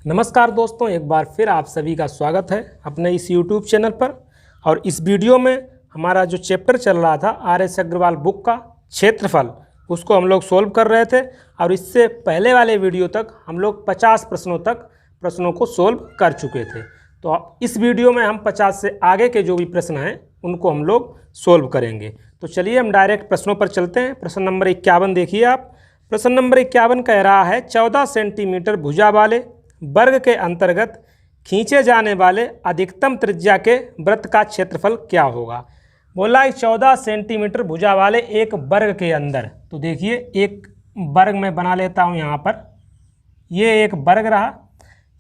नमस्कार दोस्तों, एक बार फिर आप सभी का स्वागत है अपने इस YouTube चैनल पर। और इस वीडियो में हमारा जो चैप्टर चल रहा था RS अग्रवाल बुक का क्षेत्रफल, उसको हम लोग सोल्व कर रहे थे। और इससे पहले वाले वीडियो तक हम लोग 50 प्रश्नों को सोल्व कर चुके थे। तो इस वीडियो में हम 50 से आगे के जो भी प्रश्न हैं उनको हम लोग सोल्व करेंगे। तो चलिए हम डायरेक्ट प्रश्नों पर चलते हैं। प्रश्न नंबर 51 देखिए आप। प्रश्न नंबर 51 कह रहा है 14 सेंटीमीटर भुजा वाले वर्ग के अंतर्गत खींचे जाने वाले अधिकतम त्रिज्या के वृत्त का क्षेत्रफल क्या होगा। बोला है 14 सेंटीमीटर भुजा वाले एक वर्ग के अंदर। तो देखिए एक वर्ग मैं बना लेता हूँ यहाँ पर, ये एक वर्ग रहा।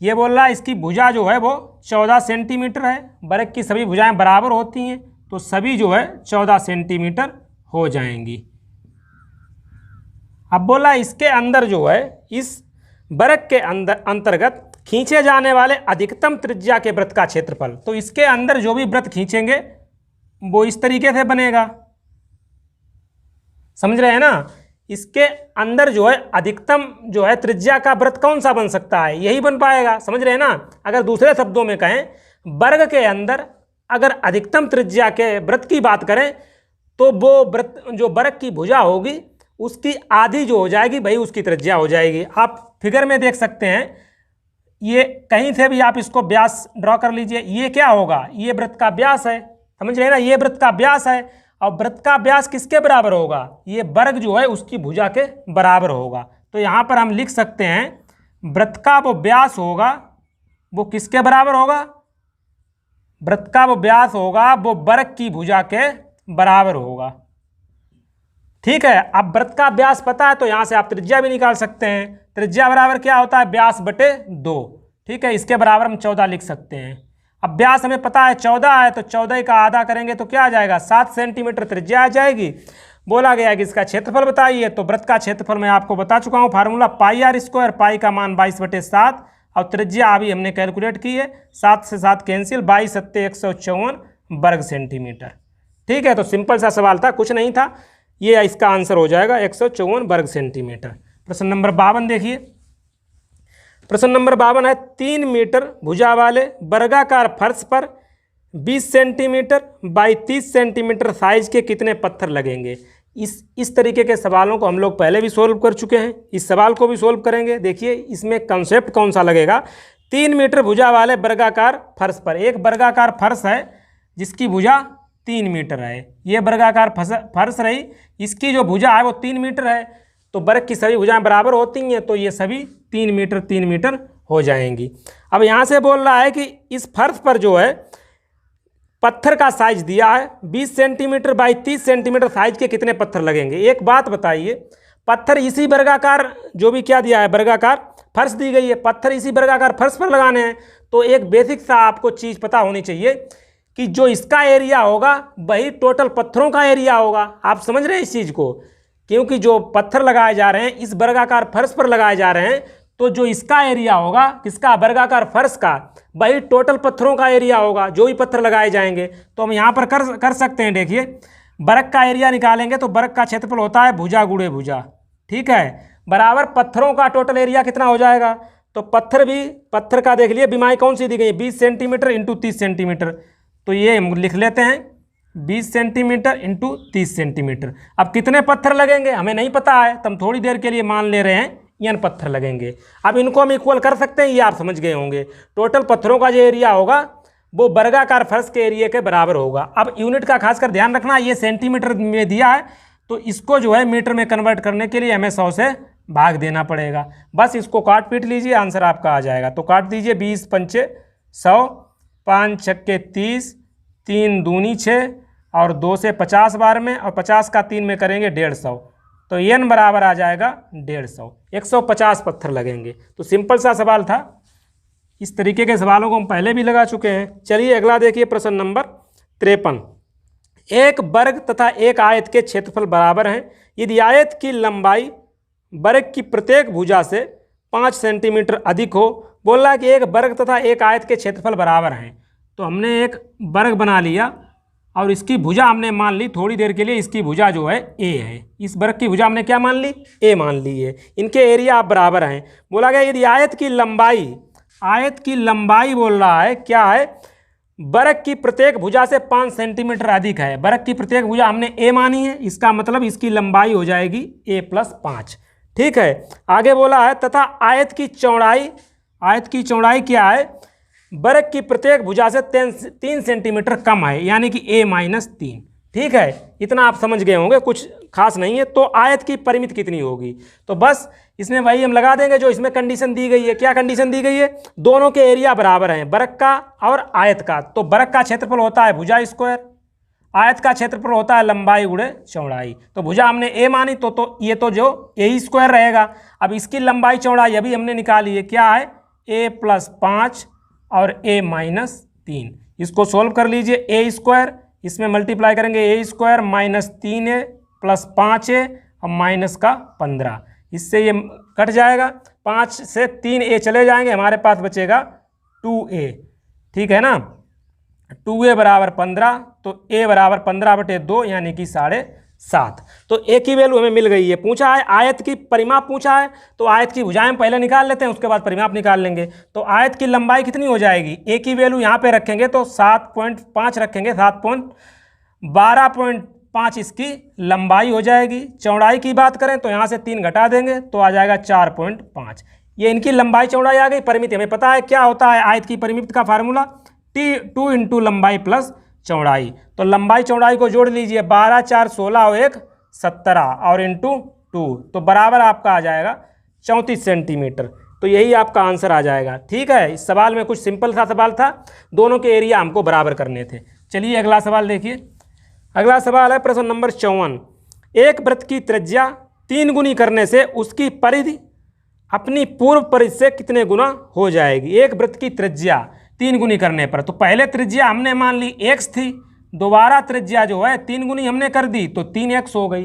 ये बोल रहा है इसकी भुजा जो है वो 14 सेंटीमीटर है। वर्ग की सभी भुजाएं बराबर होती हैं तो सभी जो है 14 सेंटीमीटर हो जाएंगी। अब बोला इसके अंदर जो है इस वर्ग के अंतर्गत खींचे जाने वाले अधिकतम त्रिज्या के वृत्त का क्षेत्रफल। तो इसके अंदर जो भी वृत्त खींचेंगे वो इस तरीके से बनेगा, समझ रहे हैं ना। इसके अंदर जो है अधिकतम जो है त्रिज्या का वृत्त कौन सा बन सकता है, यही बन पाएगा, समझ रहे हैं ना। अगर दूसरे शब्दों में कहें, वर्ग के अंदर अगर अधिकतम त्रिज्या के वृत्त की बात करें तो वो वृत्त जो वर्ग की भुजा होगी उसकी आधी जो हो जाएगी भाई उसकी त्रिज्या हो जाएगी। आप फिगर में देख सकते हैं, ये कहीं से भी आप इसको व्यास ड्रॉ कर लीजिए। ये क्या होगा, ये वृत्त का व्यास है, समझ रहे हैं ना। ये वृत्त का व्यास है और वृत्त का व्यास किसके बराबर होगा, ये वर्ग जो है उसकी भुजा के बराबर होगा। तो यहाँ पर हम लिख सकते हैं वृत्त का वो व्यास होगा वो किसके बराबर होगा, वृत्त का वो व्यास होगा वो वर्ग की भुजा के बराबर होगा। ठीक है, अब वृत्त का व्यास पता है तो यहाँ से आप त्रिज्या भी निकाल सकते हैं। त्रिज्या बराबर क्या होता है, व्यास बटे 2। ठीक है, इसके बराबर हम 14 लिख सकते हैं। अब व्यास हमें पता है 14 है तो 14 का आधा करेंगे तो क्या आ जाएगा, 7 सेंटीमीटर त्रिज्या आ जाएगी। बोला गया है कि इसका क्षेत्रफल बताइए। तो वृत्त का क्षेत्रफल मैं आपको बता चुका हूँ, फार्मूला पाई आर स्क्वायर, पाई का मान 22/7 और त्रिज्या अभी हमने कैलकुलेट की है, 7 से 7 कैंसिल, 22 सत्ते 154 वर्ग सेंटीमीटर। ठीक है, तो सिंपल सा सवाल था, कुछ नहीं था। ये इसका आंसर हो जाएगा 154 वर्ग सेंटीमीटर। प्रश्न नंबर 52 देखिए। प्रश्न नंबर 52 है 3 मीटर भुजा वाले वर्गाकार फर्श पर 20 सेंटीमीटर बाई 30 सेंटीमीटर साइज के कितने पत्थर लगेंगे। इस तरीके के सवालों को हम लोग पहले भी सोल्व कर चुके हैं, इस सवाल को भी सोल्व करेंगे। देखिए इसमें कंसेप्ट कौन सा लगेगा। 3 मीटर भुजा वाले वर्गाकार फर्श पर, एक वर्गाकार फर्श है जिसकी भुजा 3 मीटर है। ये वर्गाकार फर्श रही, इसकी जो भुजा है वो 3 मीटर है। तो वर्ग की सभी भुजाएं बराबर होती हैं तो ये सभी 3 मीटर हो जाएंगी। अब यहाँ से बोल रहा है कि इस फर्श पर जो है पत्थर का साइज दिया है 20 सेंटीमीटर बाई 30 सेंटीमीटर साइज के कितने पत्थर लगेंगे। एक बात बताइए, पत्थर इसी वर्गाकार जो भी क्या दिया है वर्गाकार फर्श दी गई है, पत्थर इसी वर्गाकार फर्श पर लगाने हैं। तो एक बेसिक सा आपको चीज़ पता होनी चाहिए कि जो इसका एरिया होगा वही टोटल पत्थरों का एरिया होगा। आप समझ रहे हैं इस चीज़ को, क्योंकि जो पत्थर लगाए जा रहे हैं इस वर्गाकार फर्श पर लगाए जा रहे हैं तो जो इसका एरिया होगा किसका, वर्गाकार फर्श का, वही टोटल पत्थरों का एरिया होगा जो भी पत्थर लगाए जाएंगे। तो हम यहाँ पर कर सकते हैं। देखिए वर्ग का एरिया निकालेंगे तो वर्ग का क्षेत्रफल होता है भुजा गुणे भुजा, ठीक है, बराबर पत्थरों का टोटल एरिया कितना हो जाएगा। तो पत्थर का देख लिए बिमाई कौन सी दी गई, 20 सेंटीमीटर इंटू 30 सेंटीमीटर। तो ये हम लिख लेते हैं 20 सेंटीमीटर इंटू 30 सेंटीमीटर। अब कितने पत्थर लगेंगे हमें नहीं पता है, तो हम थोड़ी देर के लिए मान ले रहे हैं n पत्थर लगेंगे। अब इनको हम इक्वल कर सकते हैं, ये आप समझ गए होंगे। टोटल पत्थरों का जो एरिया होगा वो वर्गाकार फर्श के एरिया के बराबर होगा। अब यूनिट का खासकर ध्यान रखना, ये सेंटीमीटर में दिया है तो इसको जो है मीटर में कन्वर्ट करने के लिए हमें 100 से भाग देना पड़ेगा। बस इसको काट पीट लीजिए, आंसर आपका आ जाएगा। तो काट दीजिए, 20 पंचे 100, 5 छक्के 30, 3 दूनी 6 और 2 से 50 बार में, और 50 का 3 में करेंगे 150। तो n बराबर आ जाएगा 150, 150 पत्थर लगेंगे। तो सिंपल सा सवाल था। इस तरीके के सवालों को हम पहले भी लगा चुके हैं। चलिए अगला देखिए, प्रश्न नंबर 53। एक वर्ग तथा एक आयत के क्षेत्रफल बराबर हैं यदि आयत की लंबाई वर्ग की प्रत्येक भुजा से 5 सेंटीमीटर अधिक हो। बोल रहा है कि एक वर्ग तथा एक आयत के क्षेत्रफल बराबर हैं। तो हमने एक वर्ग बना लिया और इसकी भुजा हमने मान ली थोड़ी देर के लिए, इसकी भुजा जो है ए है। इस वर्ग की भुजा हमने क्या मान ली, ए मान ली है। इनके एरिया आप बराबर हैं। बोला गया यदि आयत की लंबाई आयत की लंबाई बोल रहा है क्या है, वृत्त की प्रत्येक भुजा से 5 सेंटीमीटर अधिक है। वृत्त की प्रत्येक भुजा हमने ए मानी है, इसका मतलब इसकी लंबाई हो जाएगी a+5। ठीक है, आगे बोला है तथा आयत की चौड़ाई क्या है, वृत्त की प्रत्येक भुजा से 3 सेंटीमीटर कम है, यानी कि a-3। ठीक है, इतना आप समझ गए होंगे, कुछ खास नहीं है। तो आयत की परिमिति कितनी होगी, तो बस इसमें वही हम लगा देंगे जो इसमें कंडीशन दी गई है। क्या कंडीशन दी गई है, दोनों के एरिया बराबर हैं, वृत्त का और आयत का। तो वृत्त का क्षेत्रफल होता है भुजा स्क्वायर, आयत का क्षेत्रफल होता है लंबाई गुणे चौड़ाई। तो भुजा हमने ए मानी तो ये तो जो a² रहेगा। अब इसकी लंबाई चौड़ाई अभी हमने निकाली है, क्या है a+5 और a-3। इसको सोल्व कर लीजिए, a², इसमें मल्टीप्लाई करेंगे a² -3a + 5a और माइनस का 15, इससे ये कट जाएगा, 5 से 3a चले जाएंगे, हमारे पास बचेगा 2a। ठीक है ना, 2a = 15, तो a = 15/2 यानी कि 7.5। तो a की वैल्यू हमें मिल गई है। पूछा है आयत की परिमाप पूछा है, तो आयत की भुजाएं पहले निकाल लेते हैं, उसके बाद परिमाप निकाल लेंगे। तो आयत की लंबाई कितनी हो जाएगी, a की वैल्यू यहाँ पे रखेंगे तो 7.5 रखेंगे, 12.5 इसकी लंबाई हो जाएगी। चौड़ाई की बात करें तो यहाँ से 3 घटा देंगे तो आ जाएगा 4.5। ये इनकी लंबाई चौड़ाई आ गई। परिमिति हमें पता है क्या होता है, आयत की परिमिति का फार्मूला 2 × लंबाई + चौड़ाई। तो लंबाई चौड़ाई को जोड़ लीजिए, 12 4 16 और 1 17 और इंटू 2, तो बराबर आपका आ जाएगा 34 सेंटीमीटर। तो यही आपका आंसर आ जाएगा। ठीक है, इस सवाल में कुछ सिंपल सा सवाल था, दोनों के एरिया हमको बराबर करने थे। चलिए अगला सवाल देखिए। अगला सवाल है प्रश्न नंबर 54। एक वृत्त की त्रिज्या 3 गुनी करने से उसकी परिधि अपनी पूर्व परिधि से कितने गुना हो जाएगी। एक वृत्त की त्रिज्या 3 गुनी करने पर, तो पहले त्रिज्या हमने मान ली x थी, दोबारा त्रिज्या जो है 3 गुनी हमने कर दी तो 3x हो गई।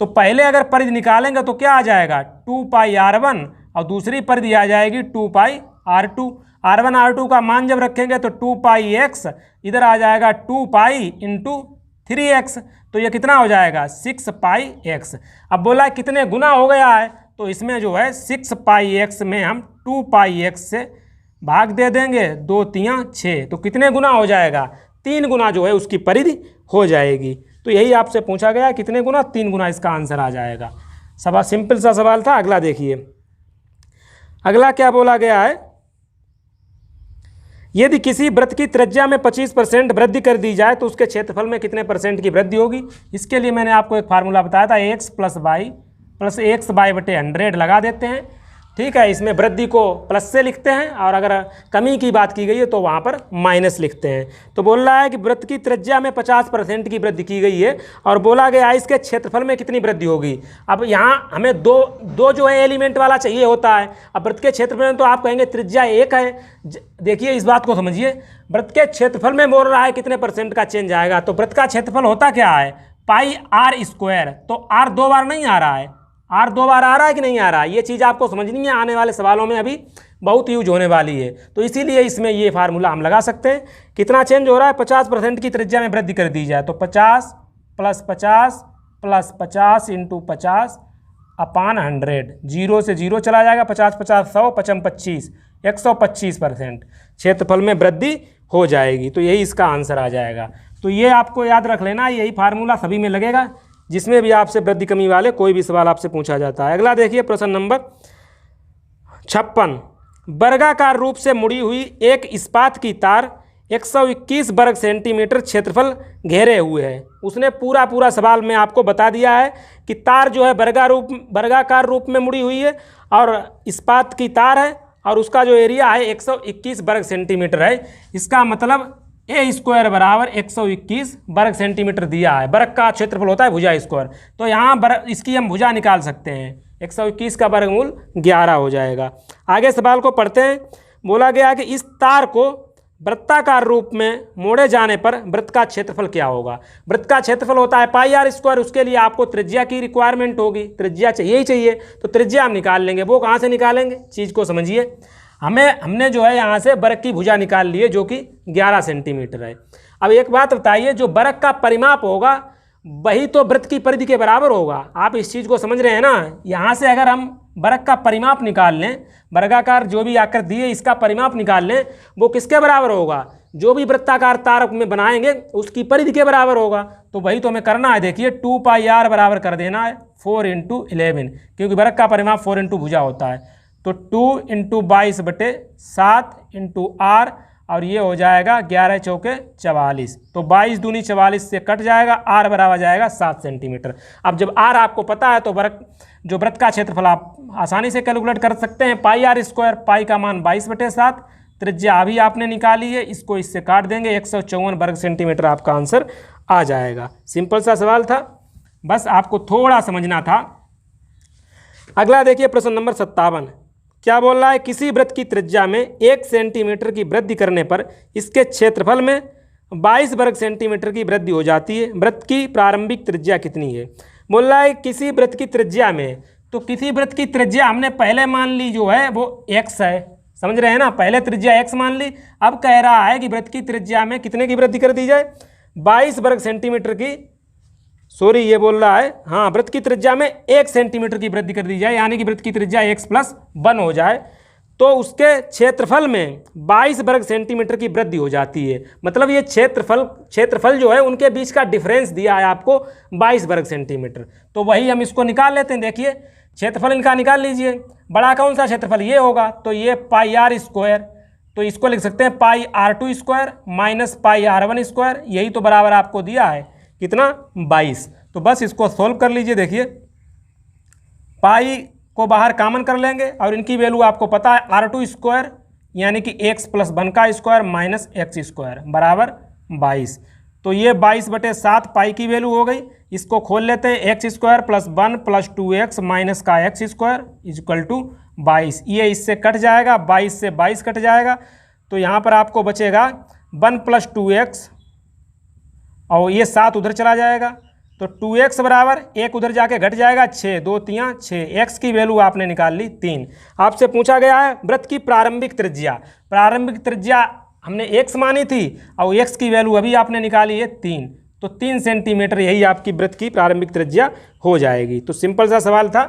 तो पहले अगर परिधि निकालेंगे तो क्या आ जाएगा 2πr1 और दूसरी परिधि आ जाएगी 2πr2। r1 r2 का मान जब रखेंगे तो 2πx, इधर आ जाएगा 2π × 3x, तो ये कितना हो जाएगा 6πx। अब बोला कितने गुना हो गया है, तो इसमें जो है 6πx में हम 2πx से भाग दे देंगे, 2 3 6, तो कितने गुना हो जाएगा 3 गुना जो है उसकी परिधि हो जाएगी। तो यही आपसे पूछा गया कितने गुना, 3 गुना इसका आंसर आ जाएगा। सवाल सिंपल सा सवाल था। अगला देखिए, अगला क्या बोला गया है, यदि किसी वृत्त की त्रिज्या में 25% वृद्धि कर दी जाए तो उसके क्षेत्रफल में कितने % की वृद्धि होगी। इसके लिए मैंने आपको एक फार्मूला बताया था, x + y + x/100 लगा देते हैं। ठीक है, इसमें वृद्धि को प्लस से लिखते हैं और अगर कमी की बात की गई है तो वहाँ पर माइनस लिखते हैं। तो बोल रहा है कि वृत्त की त्रिज्या में 50% की वृद्धि की गई है और बोला गया है इसके क्षेत्रफल में कितनी वृद्धि होगी। अब यहाँ हमें दो जो है एलिमेंट वाला चाहिए होता है। अब वृत्त के क्षेत्रफल में तो आप कहेंगे त्रिज्या 1 है। देखिए इस बात को समझिए, वृत्त के क्षेत्रफल में बोल रहा है कितने % का चेंज आएगा। तो वृत्त का क्षेत्रफल होता क्या है πr², तो r 2 बार नहीं आ रहा है, r 2 बार आ रहा है कि नहीं आ रहा है, ये चीज़ आपको समझनी है, आने वाले सवालों में अभी बहुत यूज होने वाली है। तो इसीलिए इसमें ये फार्मूला हम लगा सकते हैं। कितना चेंज हो रहा है, 50% की त्रिज्या में वृद्धि कर दी जाए तो 50 + 50 + 50 × 50/100, 0 से 0 चला जाएगा, 50 50 100, 55 25, 125% क्षेत्रफल में वृद्धि हो जाएगी। तो यही इसका आंसर आ जाएगा। तो ये आपको याद रख लेना, यही फार्मूला सभी में लगेगा जिसमें भी आपसे वृद्धि कमी वाले कोई भी सवाल आपसे पूछा जाता है। अगला देखिए प्रश्न नंबर 56। वर्गाकार रूप से मुड़ी हुई एक इस्पात की तार 121 वर्ग सेंटीमीटर क्षेत्रफल घेरे हुए है। उसने पूरा सवाल में आपको बता दिया है कि तार जो है वर्गाकार रूप में मुड़ी हुई है और इस्पात की तार है और उसका जो एरिया है 121 वर्ग सेंटीमीटर है। इसका मतलब a² = 121 वर्ग सेंटीमीटर दिया है। वर्ग का क्षेत्रफल होता है भुजा स्क्वायर, तो यहाँ इसकी हम भुजा निकाल सकते हैं, 121 का वर्गमूल 11 हो जाएगा। आगे सवाल को पढ़ते हैं। बोला गया कि इस तार को वृत्ताकार रूप में मोड़े जाने पर वृत्त का क्षेत्रफल क्या होगा। वृत्त का क्षेत्रफल होता है πr², उसके लिए आपको त्रिज्या की रिक्वायरमेंट होगी, त्रिज्या चाहिए ही चाहिए, तो त्रिज्या हम निकाल लेंगे। वो कहाँ से निकालेंगे, चीज़ को समझिए। हमने जो है यहाँ से वर्ग की भुजा निकाल ली है जो कि 11 सेंटीमीटर है। अब एक बात बताइए, जो वर्ग का परिमाप होगा वही तो वृत्त की परिधि के बराबर होगा। आप इस चीज़ को समझ रहे हैं ना। यहाँ से अगर हम वर्ग का परिमाप निकाल लें, वर्गाकार जो भी आकृति है इसका परिमाप निकाल लें, वो किसके बराबर होगा, जो भी वृत्ताकार तार में बनाएंगे उसकी परिधि के बराबर होगा। तो वही तो हमें करना है। देखिए 2 पाई r बराबर कर देना है 4 × 11, क्योंकि वर्ग का परिमाप 4 × भुजा होता है। तो 2 × 22/7 × r, और ये हो जाएगा 11 चौके 44। तो 22 दूनी 44 से कट जाएगा, r बराबर जाएगा 7 सेंटीमीटर। अब जब r आपको पता है तो जो वृत्त का क्षेत्रफल आप आसानी से कैलकुलेट कर सकते हैं। पाई r स्क्वायर, पाई का मान 22/7, त्रिज्या अभी आपने निकाली है, इसको इससे काट देंगे, 154 वर्ग सेंटीमीटर आपका आंसर आ जाएगा। सिंपल सा सवाल था, बस आपको थोड़ा समझना था। अगला देखिए प्रश्न नंबर 57, क्या बोल रहा है, किसी वृत्त की त्रिज्या में 1 सेंटीमीटर की वृद्धि करने पर इसके क्षेत्रफल में 22 वर्ग सेंटीमीटर की वृद्धि हो जाती है। वृत्त की प्रारंभिक त्रिज्या कितनी है। बोल रहा है किसी वृत्त की त्रिज्या में, तो किसी वृत्त की त्रिज्या हमने पहले मान ली जो है वो x है, समझ रहे हैं ना, पहले त्रिज्या x मान ली। अब कह रहा है कि वृत्त की त्रिज्या में कितने की वृद्धि कर दी जाए, 22 वर्ग सेंटीमीटर की, सॉरी ये बोल रहा है, हाँ, वृत्त की त्रिज्या में 1 सेंटीमीटर की वृद्धि कर दी जाए, यानी कि वृत्त की त्रिज्या x + 1 हो जाए, तो उसके क्षेत्रफल में 22 वर्ग सेंटीमीटर की वृद्धि हो जाती है। मतलब ये क्षेत्रफल जो है उनके बीच का डिफरेंस दिया है आपको 22 वर्ग सेंटीमीटर। तो वही हम इसको निकाल लेते हैं। देखिए क्षेत्रफल इनका निकाल लीजिए, बड़ा कौन सा क्षेत्रफल, ये होगा, तो ये पाई r स्क्वायर, तो इसको लिख सकते हैं पाई r2 square minus pi r1 square, यही तो बराबर आपको दिया है कितना, 22। तो बस इसको सोल्व कर लीजिए। देखिए पाई को बाहर कॉमन कर लेंगे और इनकी वैल्यू आपको पता है r2 स्क्वायर यानी कि x + 1 का स्क्वायर माइनस x स्क्वायर बराबर 22। तो ये 22/7 पाई की वैल्यू हो गई। इसको खोल लेते हैं, x स्क्वायर + 1 + 2x माइनस का x स्क्वायर इक्वल टू 22। ये इससे कट जाएगा, 22 से 22 कट जाएगा, तो यहाँ पर आपको बचेगा 1 + 2x, और ये 7 उधर चला जाएगा, तो 2x बराबर 1 उधर जाके घट जाएगा, 6 2 3 6, x की वैल्यू आपने निकाल ली 3। आपसे पूछा गया है वृत्त की प्रारंभिक त्रिज्या। प्रारंभिक त्रिज्या हमने x मानी थी और x की वैल्यू अभी आपने निकाली है 3, तो 3 सेंटीमीटर यही आपकी वृत्त की प्रारंभिक त्रिज्या हो जाएगी। तो सिंपल सा सवाल था,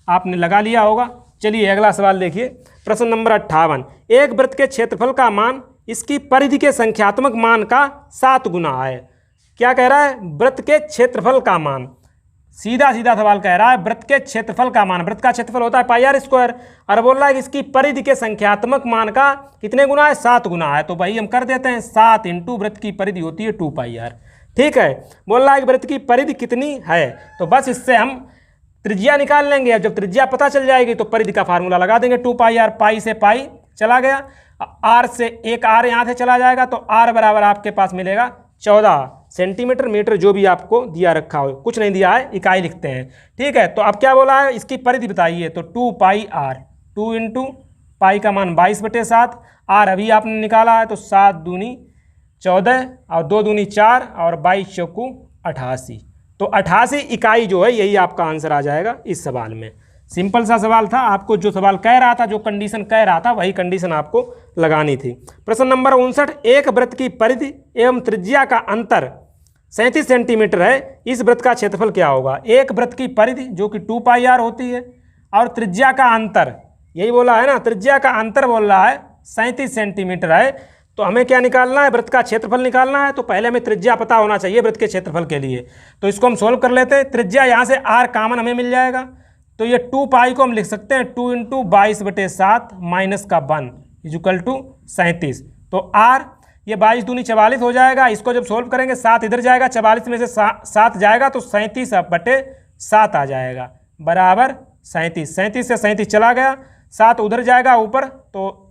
आपने लगा लिया होगा। चलिए अगला सवाल देखिए, प्रश्न नंबर 58, एक वृत्त के क्षेत्रफल का मान इसकी परिधि के संख्यात्मक मान का 7 गुना है। क्या कह रहा है, वृत्त के क्षेत्रफल का मान, सीधा सीधा सवाल कह रहा है वृत्त के क्षेत्रफल का मान, वृत्त का क्षेत्रफल होता है पाई r स्क्वायर, और बोल रहा है कि इसकी परिधि के संख्यात्मक मान का कितने गुना है, 7 गुना है। तो भाई हम कर देते हैं 7 × वृत्त की परिधि होती है 2 पाई r। ठीक है, बोल रहा है कि वृत्त की परिधि कितनी है, तो बस इससे हम त्रिज्या निकाल लेंगे। अब जब त्रिज्या पता चल जाएगी तो परिधि का फार्मूला लगा देंगे, 2 पाई r, पाई से पाई चला गया, r से एक r यहाँ से चला जाएगा, तो r बराबर आपके पास मिलेगा 14 सेंटीमीटर, मीटर जो भी आपको दिया रखा हो, कुछ नहीं दिया है, इकाई लिखते हैं। ठीक है, तो अब क्या बोला है, इसकी परिधि बताइए, तो 2 पाई r, 2 × पाई का मान 22/7, r अभी आपने निकाला है, तो 7 दूनी 14 और 2 दूनी 4 और 22 चौकू 88, तो 88 इकाई जो है यही आपका आंसर आ जाएगा इस सवाल में। सिंपल सा सवाल था, आपको जो सवाल कह रहा था, जो कंडीशन कह रहा था, वही कंडीशन आपको लगानी थी। प्रश्न नंबर 59, एक वृत्त की परिधि एवं त्रिज्या का अंतर 37 सेंटीमीटर है, इस वृत्त का क्षेत्रफल क्या होगा। एक वृत्त की परिधि जो कि 2 पाई r होती है और त्रिज्या का अंतर, यही बोला है ना, त्रिज्या का अंतर बोल रहा है 37 सेंटीमीटर है। तो हमें क्या निकालना है, वृत्त का क्षेत्रफल निकालना है, तो पहले हमें त्रिज्या पता होना चाहिए वृत्त के क्षेत्रफल के लिए। तो इसको हम सोल्व कर लेते हैं। त्रिज्या यहाँ से r कॉमन हमें मिल जाएगा, तो ये 2 पाई को हम लिख सकते हैं 2 × 22/7 माइनस का 1 इक्वल टू 37। तो r ये 22 दूनी 44 हो जाएगा। इसको जब सोल्व करेंगे 7 इधर जाएगा, 44 में से 7 जाएगा तो 37/7 आ जाएगा बराबर 37। 37 से 37 चला गया, 7 उधर जाएगा ऊपर, तो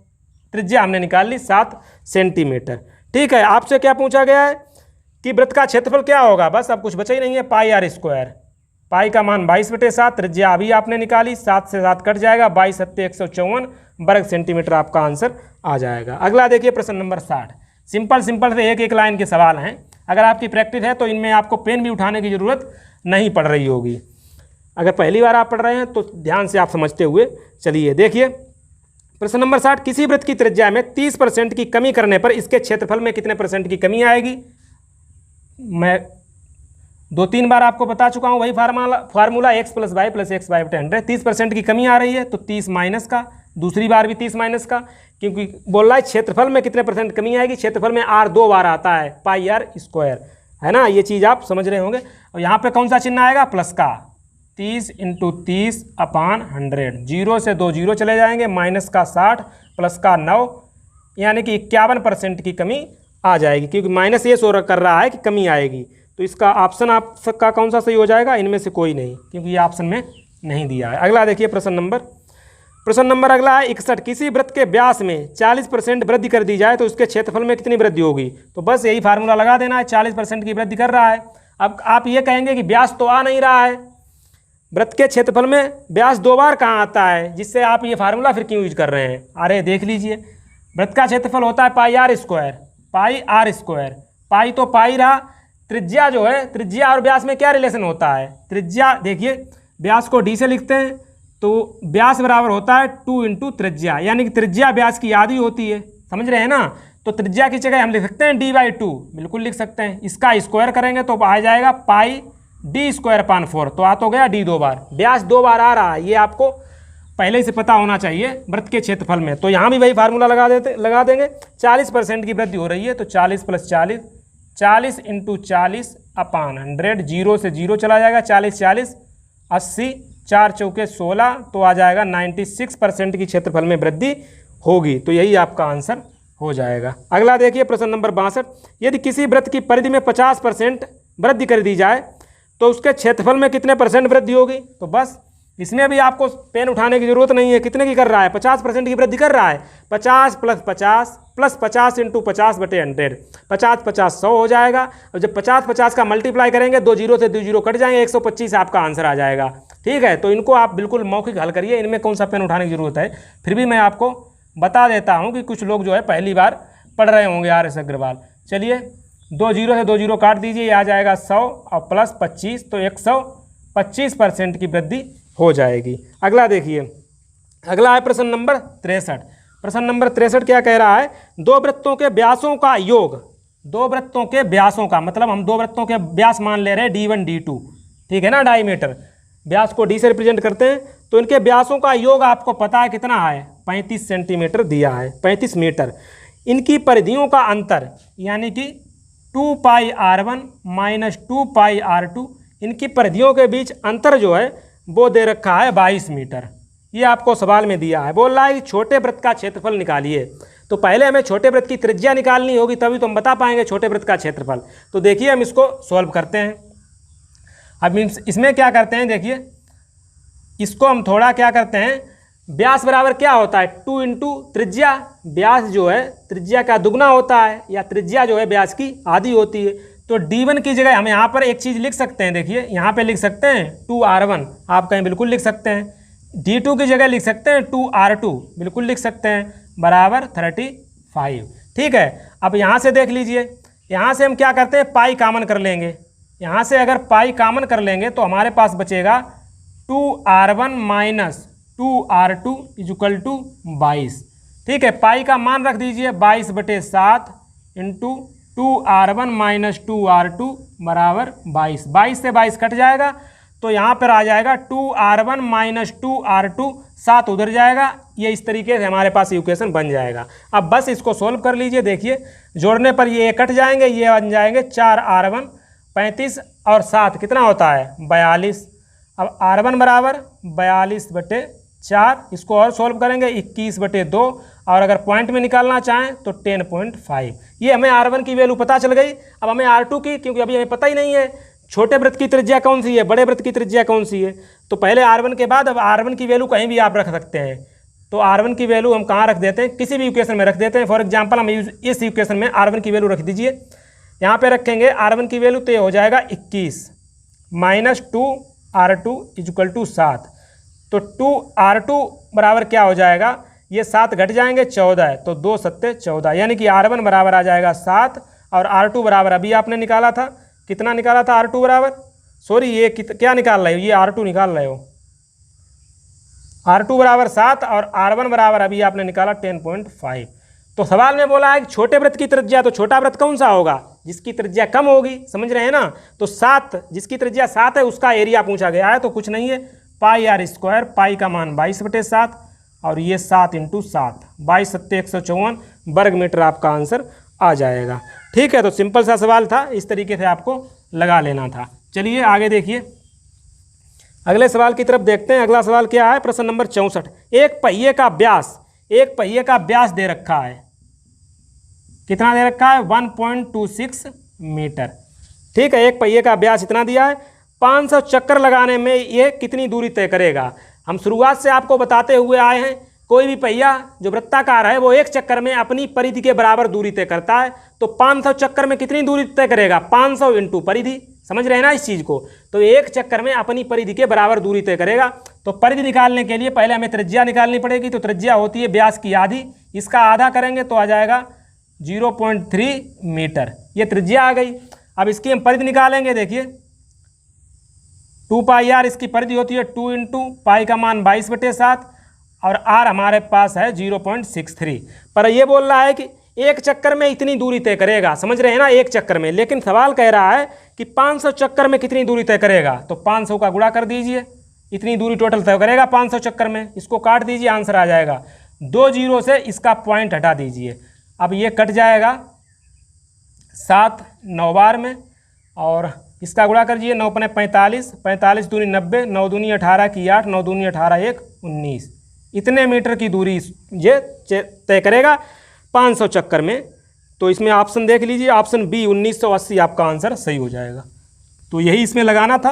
त्रिज्या हमने निकाल ली 7 सेंटीमीटर। ठीक है, आपसे क्या पूछा गया है कि वृत्त का क्षेत्रफल क्या होगा, बस अब कुछ बचा ही नहीं है, पाई r स्क्वायर, पाई का मान 22/7, त्रिज्या अभी आपने निकाली, 7 से 7 कट जाएगा, 22 × 7 154 वर्ग सेंटीमीटर आपका आंसर आ जाएगा। अगला देखिए प्रश्न नंबर 60, सिंपल से एक लाइन के सवाल हैं। अगर आपकी प्रैक्टिस है तो इनमें आपको पेन भी उठाने की ज़रूरत नहीं पड़ रही होगी। अगर पहली बार आप पढ़ रहे हैं तो ध्यान से आप समझते हुए चलिए। देखिए प्रश्न नंबर 60, किसी वृत्त की त्रिज्या में 30% की कमी करने पर इसके क्षेत्रफल में कितने % की कमी आएगी। मैं 2-3 बार आपको बता चुका हूँ वही formula x + y + x y / 100। 30% की कमी आ रही है तो 30 माइनस का, दूसरी बार भी 30 माइनस का, क्योंकि बोल रहा है क्षेत्रफल में कितने % कमी आएगी। क्षेत्रफल में r 2 बार आता है, πr², है ना, ये चीज़ आप समझ रहे होंगे। और यहाँ पे कौन सा चिन्ह आएगा, प्लस का, 30 × 30/100, 0 से 2 0 चले जाएंगे, माइनस का 60 प्लस का 9, यानी कि 51% की कमी आ जाएगी, क्योंकि माइनस ये शो कर रहा है कि कमी आएगी। तो इसका ऑप्शन आपका कौन सा सही हो जाएगा, इनमें से कोई नहीं, क्योंकि ये ऑप्शन में नहीं दिया है। अगला देखिए प्रश्न नंबर अगला है 61। किसी वृत्त के व्यास में 40% वृद्धि कर दी जाए तो उसके क्षेत्रफल में कितनी वृद्धि होगी। तो बस यही फार्मूला लगा देना है, 40% की वृद्धि कर रहा है। अब आप ये कहेंगे कि व्यास तो आ नहीं रहा है, वृत्त के क्षेत्रफल में व्यास 2 बार कहाँ आता है, जिससे आप ये फार्मूला फिर क्यों यूज कर रहे हैं। अरे देख लीजिए, वृत्त का क्षेत्रफल होता है πr², पाई तो पाई रहा, त्रिज्या जो है, त्रिज्या और व्यास में क्या रिलेशन होता है, त्रिज्या देखिए, व्यास को d से लिखते हैं तो व्यास बराबर होता है 2 × त्रिज्या, यानी कि त्रिज्या व्यास की आधी होती है, समझ रहे हैं ना। तो त्रिज्या की जगह हम लिख सकते हैं d/2, बिल्कुल लिख सकते हैं। इसका स्क्वायर करेंगे तो आ जाएगा πd²/4, तो आ तो गया d 2 बार, व्यास 2 बार आ रहा है, ये आपको पहले से पता होना चाहिए वृत्त के क्षेत्रफल में। तो यहाँ भी वही फार्मूला लगा देंगे। 40% की वृद्धि हो रही है तो 40 + 40, 40 × 40/100, 0 से 0 चला जाएगा, 40 40 80, 4 चौके 16, तो आ जाएगा 96% की क्षेत्रफल में वृद्धि होगी। तो यही आपका आंसर हो जाएगा। अगला देखिए प्रश्न नंबर 62। यदि किसी वृत्त की परिधि में 50% वृद्धि कर दी जाए तो उसके क्षेत्रफल में कितने % वृद्धि होगी। तो बस इसमें भी आपको पेन उठाने की जरूरत नहीं है, कितने की कर रहा है, 50% की वृद्धि कर रहा है। 50 + 50 + 50 × 50/100, 50 50 100 हो जाएगा। और जब 50 50 का मल्टीप्लाई करेंगे, 2 0 से 2 0 कट जाएंगे, 125 आपका आंसर आ जाएगा। ठीक है, तो इनको आप बिल्कुल मौखिक हल करिए, इनमें कौन सा पेन उठाने की जरूरत है। फिर भी मैं आपको बता देता हूँ कि कुछ लोग जो है पहली बार पढ़ रहे होंगे RS अग्रवाल। चलिए 2 0 से 2 0 काट दीजिए, आ जाएगा 100 और प्लस 25, तो 125% की वृद्धि हो जाएगी। अगला देखिए, अगला है प्रश्न नंबर 63। प्रश्न नंबर 63 क्या कह रहा है, 2 वृत्तों के व्यासों का योग, 2 वृत्तों के व्यासों का मतलब हम 2 वृत्तों के व्यास मान ले रहे हैं d1 d2, ठीक है ना, डायमीटर, व्यास को d से रिप्रेजेंट करते हैं। तो इनके व्यासों का योग आपको पता है कितना है, 35 सेंटीमीटर दिया है, 35 मीटर। इनकी परिधियों का अंतर यानी कि 2πr1 - 2πr2, इनकी परिधियों के बीच अंतर जो है वो दे रखा है 22 मीटर। ये आपको सवाल में दिया है, बोल रहा है कि छोटे वृत्त का क्षेत्रफल निकालिए। तो पहले हमें छोटे वृत्त की त्रिज्या निकालनी होगी, तभी तो हम बता पाएंगे छोटे वृत्त का क्षेत्रफल। तो देखिए हम इसको सॉल्व करते हैं। अब इसमें क्या करते हैं, देखिए इसको हम थोड़ा क्या करते हैं, व्यास बराबर क्या होता है 2 × त्रिज्या, व्यास जो है त्रिज्या का दुगना होता है, या त्रिज्या जो है व्यास की आधी होती है। तो d1 की जगह हम यहाँ पर एक चीज़ लिख सकते हैं, देखिए यहाँ पे लिख सकते हैं 2r1, आप कहीं बिल्कुल लिख सकते हैं। d2 की जगह लिख सकते हैं 2r2, बिल्कुल लिख सकते हैं, बराबर 35। ठीक है, अब यहाँ से देख लीजिए, यहाँ से हम क्या करते हैं, पाई कामन कर लेंगे। यहाँ से अगर पाई कामन कर लेंगे तो हमारे पास बचेगा 2r1 - 2r2 = 22। ठीक है, पाई का मान रख दीजिए 22/7 × 2r1 - 2r2 बराबर 22। 22 से 22 कट जाएगा, तो यहाँ पर आ जाएगा 2r1 - 2r2, 7 उधर जाएगा। ये इस तरीके से हमारे पास इक्वेशन बन जाएगा। अब बस इसको सोल्व कर लीजिए, देखिए जोड़ने पर ये कट जाएंगे, ये बन जाएंगे 4r1, 35 और 7 कितना होता है 42। अब r1 बराबर 42/4, इसको और सोल्व करेंगे 21/2, और अगर पॉइंट में निकालना चाहें तो 10.5। ये हमें r1 की वैल्यू पता चल गई। अब हमें r2 की, क्योंकि अभी हमें पता ही नहीं है छोटे वृत्त की त्रिज्या कौन सी है, बड़े वृत्त की त्रिज्या कौन सी है। तो पहले r1 के बाद अब r1 की वैल्यू कहीं भी आप रख सकते हैं। तो r1 की वैल्यू हम कहाँ रख देते हैं, किसी भी इक्वेशन में रख देते हैं। फॉर एग्जाम्पल हम इस इक्वेशन में r1 की वैल्यू रख दीजिए, यहाँ पे रखेंगे r1 की वैल्यू, तो ये हो जाएगा 21 - 2r2 = 7। तो 2r2 बराबर क्या हो जाएगा, ये 7 घट जाएंगे 14 है, तो 2 7 14, यानी कि r1 बराबर आ जाएगा 7, और r2 बराबर अभी आपने निकाला था, कितना निकाला था r2 बराबर, सॉरी ये क्या निकाल रहे हो, ये r2 निकाल रहे हो, r2 बराबर 7 और r1 बराबर अभी आपने निकाला 10.5। तो सवाल में बोला है कि छोटे वृत्त की त्रिज्या, तो छोटा वृत्त कौन सा होगा, जिसकी त्रिज्या कम होगी, समझ रहे हैं ना। तो 7, जिसकी त्रिज्या 7 है उसका एरिया पूछा गया है, तो कुछ नहीं है, पाई आर स्क्वायर, पाई का मान 22/7 और ये 7 × 7, 22 7 154 वर्ग मीटर आपका आंसर आ जाएगा। ठीक है, तो सिंपल सा सवाल था, इस तरीके से आपको लगा लेना था। चलिए आगे देखिए, अगले सवाल की तरफ देखते हैं। अगला सवाल क्या है, प्रश्न नंबर 64। एक पहिए का व्यास दे रखा है, कितना दे रखा है, 1.26 मीटर। ठीक है, एक पहिए का व्यास इतना दिया है, 500 चक्कर लगाने में ये कितनी दूरी तय करेगा। हम शुरुआत से आपको बताते हुए आए हैं, कोई भी पहिया जो वृत्ताकार है वो एक चक्कर में अपनी परिधि के बराबर दूरी तय करता है। तो 500 चक्कर में कितनी दूरी तय करेगा, 500 × परिधि, समझ रहे हैं ना इस चीज़ को। तो एक चक्कर में अपनी परिधि के बराबर दूरी तय करेगा। तो परिधि निकालने के लिए पहले हमें त्रिज्या निकालनी पड़ेगी। तो त्रिज्या होती है व्यास की आधी, इसका आधा करेंगे तो आ जाएगा 0.3 मीटर, ये त्रिज्या आ गई। अब इसकी हम परिधि निकालेंगे, देखिए 2 पाई आर इसकी परिधि होती है, 2 × पाई का मान 22/7 और आर हमारे पास है 0.63। पर ये बोल रहा है कि एक चक्कर में इतनी दूरी तय करेगा, समझ रहे हैं ना, एक चक्कर में। लेकिन सवाल कह रहा है कि 500 चक्कर में कितनी दूरी तय करेगा। तो 500 का गुणा कर दीजिए, इतनी दूरी टोटल तय करेगा 500 चक्कर में। इसको काट दीजिए, आंसर आ जाएगा। 2 जीरो से इसका पॉइंट हटा दीजिए, अब ये कट जाएगा 7 9 बार में, और इसका गुणा कर दीजिए, 9 × 45, 45 दूनी 90, 9 दूनी 18 की 8, 9 दूनी 18 1 19, इतने मीटर की दूरी ये तय करेगा 500 चक्कर में। तो इसमें ऑप्शन देख लीजिए, ऑप्शन बी 1980 आपका आंसर सही हो जाएगा। तो यही इसमें लगाना था।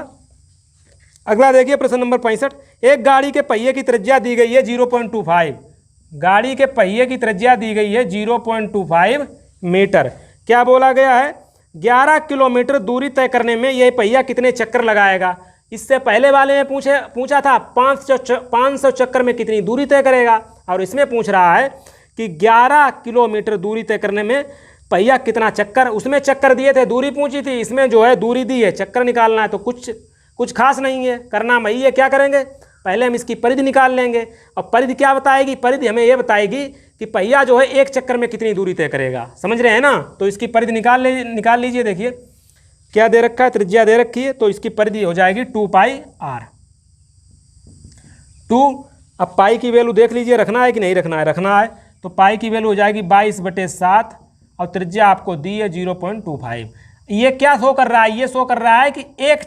अगला देखिए प्रश्न नंबर 65। एक गाड़ी के पहिए की त्रिज्या दी गई है 0.25, गाड़ी के पहिए की त्रिज्या दी गई है 0.25 मीटर। क्या बोला गया है, 11 किलोमीटर दूरी तय करने में यह पहिया कितने चक्कर लगाएगा। इससे पहले वाले में पूछा था 500 चक्कर में कितनी दूरी तय करेगा, और इसमें पूछ रहा है कि 11 किलोमीटर दूरी तय करने में पहिया कितना चक्कर, उसमें चक्कर दिए थे, दूरी पूछी थी, इसमें जो है दूरी दी है, चक्कर निकालना है। तो कुछ खास नहीं है, करना वही है। क्या करेंगे, पहले हम इसकी परिधि निकाल लेंगे। और परिधि क्या बताएगी, परिधि हमें ये बताएगी कि पहिया जो है एक चक्कर में कितनी दूरी तय करेगा, समझ रहे हैं ना। तो इसकी परिधि निकाल लीजिए। देखिए क्या दे रखा है, त्रिज्या दे रखी है, तो इसकी परिधि हो जाएगी 2 पाई आर 2। अब पाई की वैल्यू देख लीजिए, रखना है कि नहीं रखना है, रखना है। तो पाई की वैल्यू हो जाएगी 22/7 और त्रिज्या आपको दी है 0.25। ये क्या शो कर रहा है, ये शो कर रहा है कि एक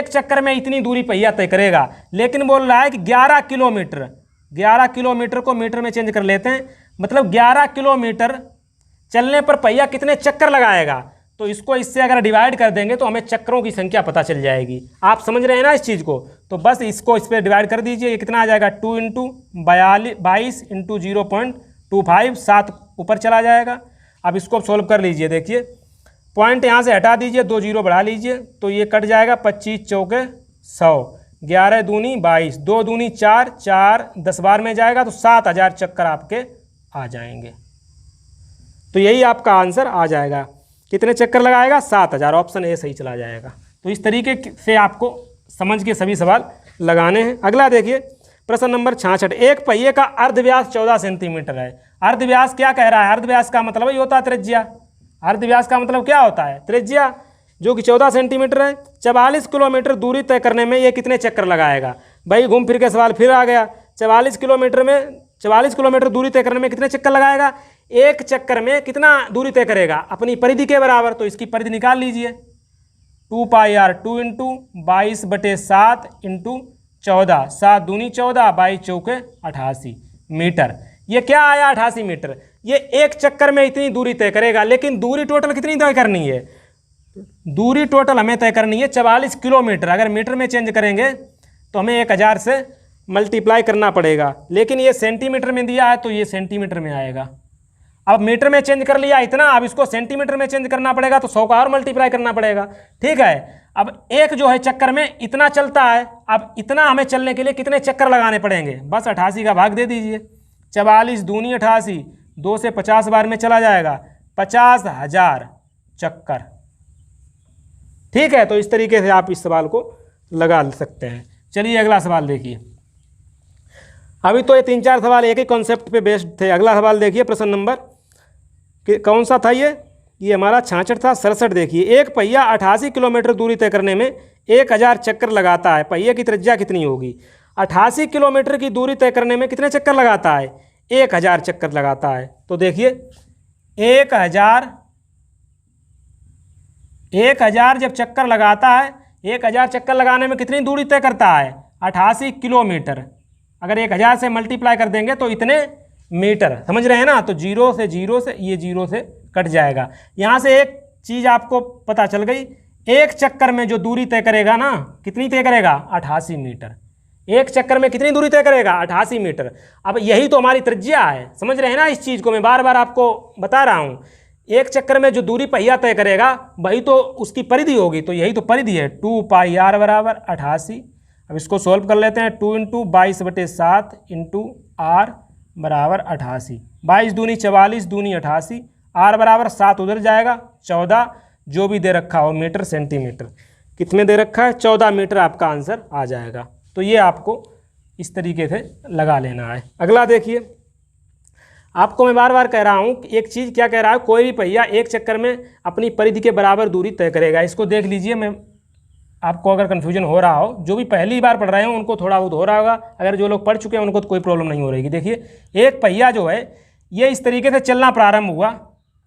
चक्कर में इतनी दूरी पहिया तय करेगा। लेकिन बोल रहा है कि 11 किलोमीटर को मीटर में चेंज कर लेते हैं, मतलब 11 किलोमीटर चलने पर पहिया कितने चक्कर लगाएगा। तो इसको इससे अगर डिवाइड कर देंगे तो हमें चक्करों की संख्या पता चल जाएगी। आप समझ रहे हैं ना इस चीज़ को। तो बस इसको इस पर डिवाइड कर दीजिए, ये कितना आ जाएगा, 2 × 22 × 0.25, 7 ऊपर चला जाएगा। अब इसको सोल्व कर लीजिए। देखिए पॉइंट यहाँ से हटा दीजिए, 2 जीरो बढ़ा लीजिए, तो ये कट जाएगा 25 चौके 100, 11 दूनी 22, 2 दूनी 4, 4 10 बार में जाएगा, तो 7000 चक्कर आपके आ जाएंगे। तो यही आपका आंसर आ जाएगा। कितने चक्कर लगाएगा, 7000, ऑप्शन ए सही चला जाएगा। तो इस तरीके से आपको समझ के सभी सवाल लगाने हैं। अगला देखिए प्रश्न नंबर 66। एक पहिए का अर्धव्यास 14 सेंटीमीटर है। अर्धव्यास क्या कह रहा है, अर्धव्यास का मतलब ही होता है त्रिज्या। अर्धव्यास का मतलब क्या होता है, त्रिज्या, जो कि 14 सेंटीमीटर है। 44 किलोमीटर दूरी तय करने में ये कितने चक्कर लगाएगा। भाई घूम फिर के सवाल फिर आ गया, 44 किलोमीटर दूरी तय करने में कितने चक्कर लगाएगा। एक चक्कर में कितना दूरी तय करेगा, अपनी परिधि के बराबर। तो इसकी परिधि निकाल लीजिए, 2 पाई आर 2 × 22/7 × 14, 7 दूनी 14, 22 चौके 88 मीटर। ये क्या आया, 88 मीटर। ये एक चक्कर में इतनी दूरी तय करेगा। लेकिन दूरी टोटल कितनी तय करनी है, दूरी टोटल हमें तय करनी है 44 किलोमीटर। अगर मीटर में चेंज करेंगे तो हमें 1000 से मल्टीप्लाई करना पड़ेगा। लेकिन ये सेंटीमीटर में दिया है तो ये सेंटीमीटर में आएगा। अब मीटर में चेंज कर लिया इतना, अब इसको सेंटीमीटर में चेंज करना पड़ेगा, तो 100 का और मल्टीप्लाई करना पड़ेगा। ठीक है, अब एक जो है चक्कर में इतना चलता है। अब इतना हमें चलने के लिए कितने चक्कर लगाने पड़ेंगे, बस 88 का भाग दे दीजिए। 44 दूनी 88, 2 से 50 बार में चला जाएगा, 50,000 चक्कर। ठीक है, तो इस तरीके से आप इस सवाल को लगा सकते हैं। चलिए अगला सवाल देखिए। अभी तो ये 3-4 सवाल एक ही कॉन्सेप्ट पे बेस्ड थे। अगला सवाल देखिए प्रश्न नंबर कौन सा था ये, ये हमारा 66 था। 67 देखिए, एक पहिया 88 किलोमीटर दूरी तय करने में 1000 चक्कर लगाता है। पहिए की त्रिज्या कितनी होगी? 88 किलोमीटर की दूरी तय करने में कितने चक्कर लगाता है? 1000 चक्कर लगाता है। तो देखिए 1000 जब चक्कर लगाता है, 1000 चक्कर लगाने में कितनी दूरी तय करता है? 88 किलोमीटर। अगर 1000 से मल्टीप्लाई कर देंगे तो इतने मीटर, समझ रहे हैं ना। तो जीरो से ये जीरो से कट जाएगा। यहाँ से एक चीज़ आपको पता चल गई, एक चक्कर में जो दूरी तय करेगा ना, कितनी तय करेगा? 88 मीटर। एक चक्कर में कितनी दूरी तय करेगा? 88 मीटर। अब यही तो हमारी त्रिज्या है, समझ रहे हैं ना। इस चीज़ को मैं बार बार आपको बता रहा हूँ, एक चक्कर में जो दूरी पहिया तय करेगा वही तो उसकी परिधि होगी। तो यही तो परिधि है, 2 पाई r बराबर 88। अब इसको सोल्व कर लेते हैं। 2 × 22/7 × r बराबर 88। 22 दूनी 44, दूनी 88, r बराबर 7 उधर जाएगा, 14 जो भी दे रखा हो मीटर सेंटीमीटर। कितने दे रखा है? 14 मीटर आपका आंसर आ जाएगा। तो ये आपको इस तरीके से लगा लेना है। अगला देखिए, आपको मैं बार बार कह रहा हूँ एक चीज़, क्या कह रहा है? कोई भी पहिया एक चक्कर में अपनी परिधि के बराबर दूरी तय करेगा। इसको देख लीजिए। मैं आपको अगर कन्फ्यूजन हो रहा हो, जो भी पहली बार पढ़ रहे हो उनको थोड़ा बहुत हो रहा होगा, अगर जो लोग पढ़ चुके हैं उनको तो कोई प्रॉब्लम नहीं हो रहेगी। देखिए एक पहिया जो है ये इस तरीके से चलना प्रारंभ हुआ,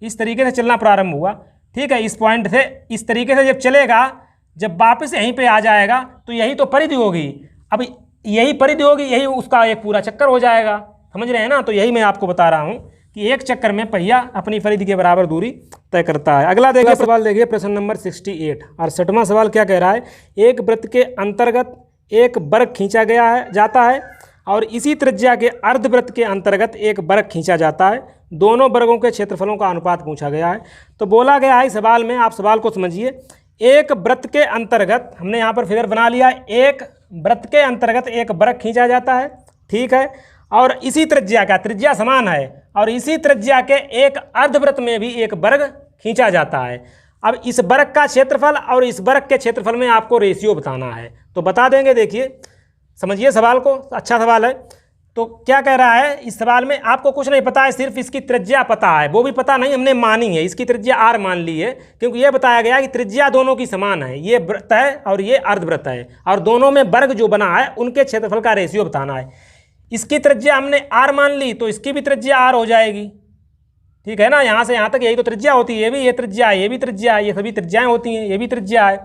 इस तरीके से चलना प्रारंभ हुआ, ठीक है। इस पॉइंट से इस तरीके से जब चलेगा, जब वापस यहीं पे आ जाएगा तो यही तो परिधि होगी। अब यही परिधि होगी, यही उसका एक पूरा चक्कर हो जाएगा, समझ रहे हैं ना। तो यही मैं आपको बता रहा हूँ कि एक चक्कर में पहिया अपनी परिधि के बराबर दूरी तय करता है। अगला देखिए सवाल, देखिए प्रश्न नंबर 68। 68वां सवाल क्या कह रहा है? एक वृत्त के अंतर्गत एक वर्ग खींचा जाता है और इसी त्रिज्या के अर्धवृत्त के अंतर्गत एक वर्ग खींचा जाता है। दोनों वर्गों के क्षेत्रफलों का अनुपात पूछा गया है। तो बोला गया है सवाल में, आप सवाल को समझिए। एक वृत्त के अंतर्गत, हमने यहाँ पर फिगर बना लिया, एक वृत्त के अंतर्गत एक वर्ग खींचा जाता है, ठीक है। और इसी त्रिज्या का, त्रिज्या समान है, और इसी त्रिज्या के एक अर्धवृत्त में भी एक वर्ग खींचा जाता है। अब इस वर्ग का क्षेत्रफल और इस वर्ग के क्षेत्रफल में आपको रेशियो बताना है। तो बता देंगे, देखिए समझिए सवाल को, अच्छा सवाल है। तो क्या कह रहा है इस सवाल में? आपको कुछ नहीं पता है, सिर्फ इसकी त्रिज्या पता है। वो भी पता नहीं, हमने मानी है, इसकी त्रिज्या r मान ली है, क्योंकि ये बताया गया कि त्रिज्या दोनों की समान है। ये वृत्त है और ये अर्धवृत्त है, और दोनों में वर्ग जो बना है उनके क्षेत्रफल का रेशियो बताना है। इसकी त्रिज्या हमने r मान ली, तो इसकी भी त्रिज्या r हो जाएगी, ठीक है ना। यहाँ से यहाँ तक यही तो त्रिज्या होती है, ये त्रिज्या है, ये भी त्रिज्या है, ये सभी त्रिज्याएं होती हैं, ये भी त्रिज्या है।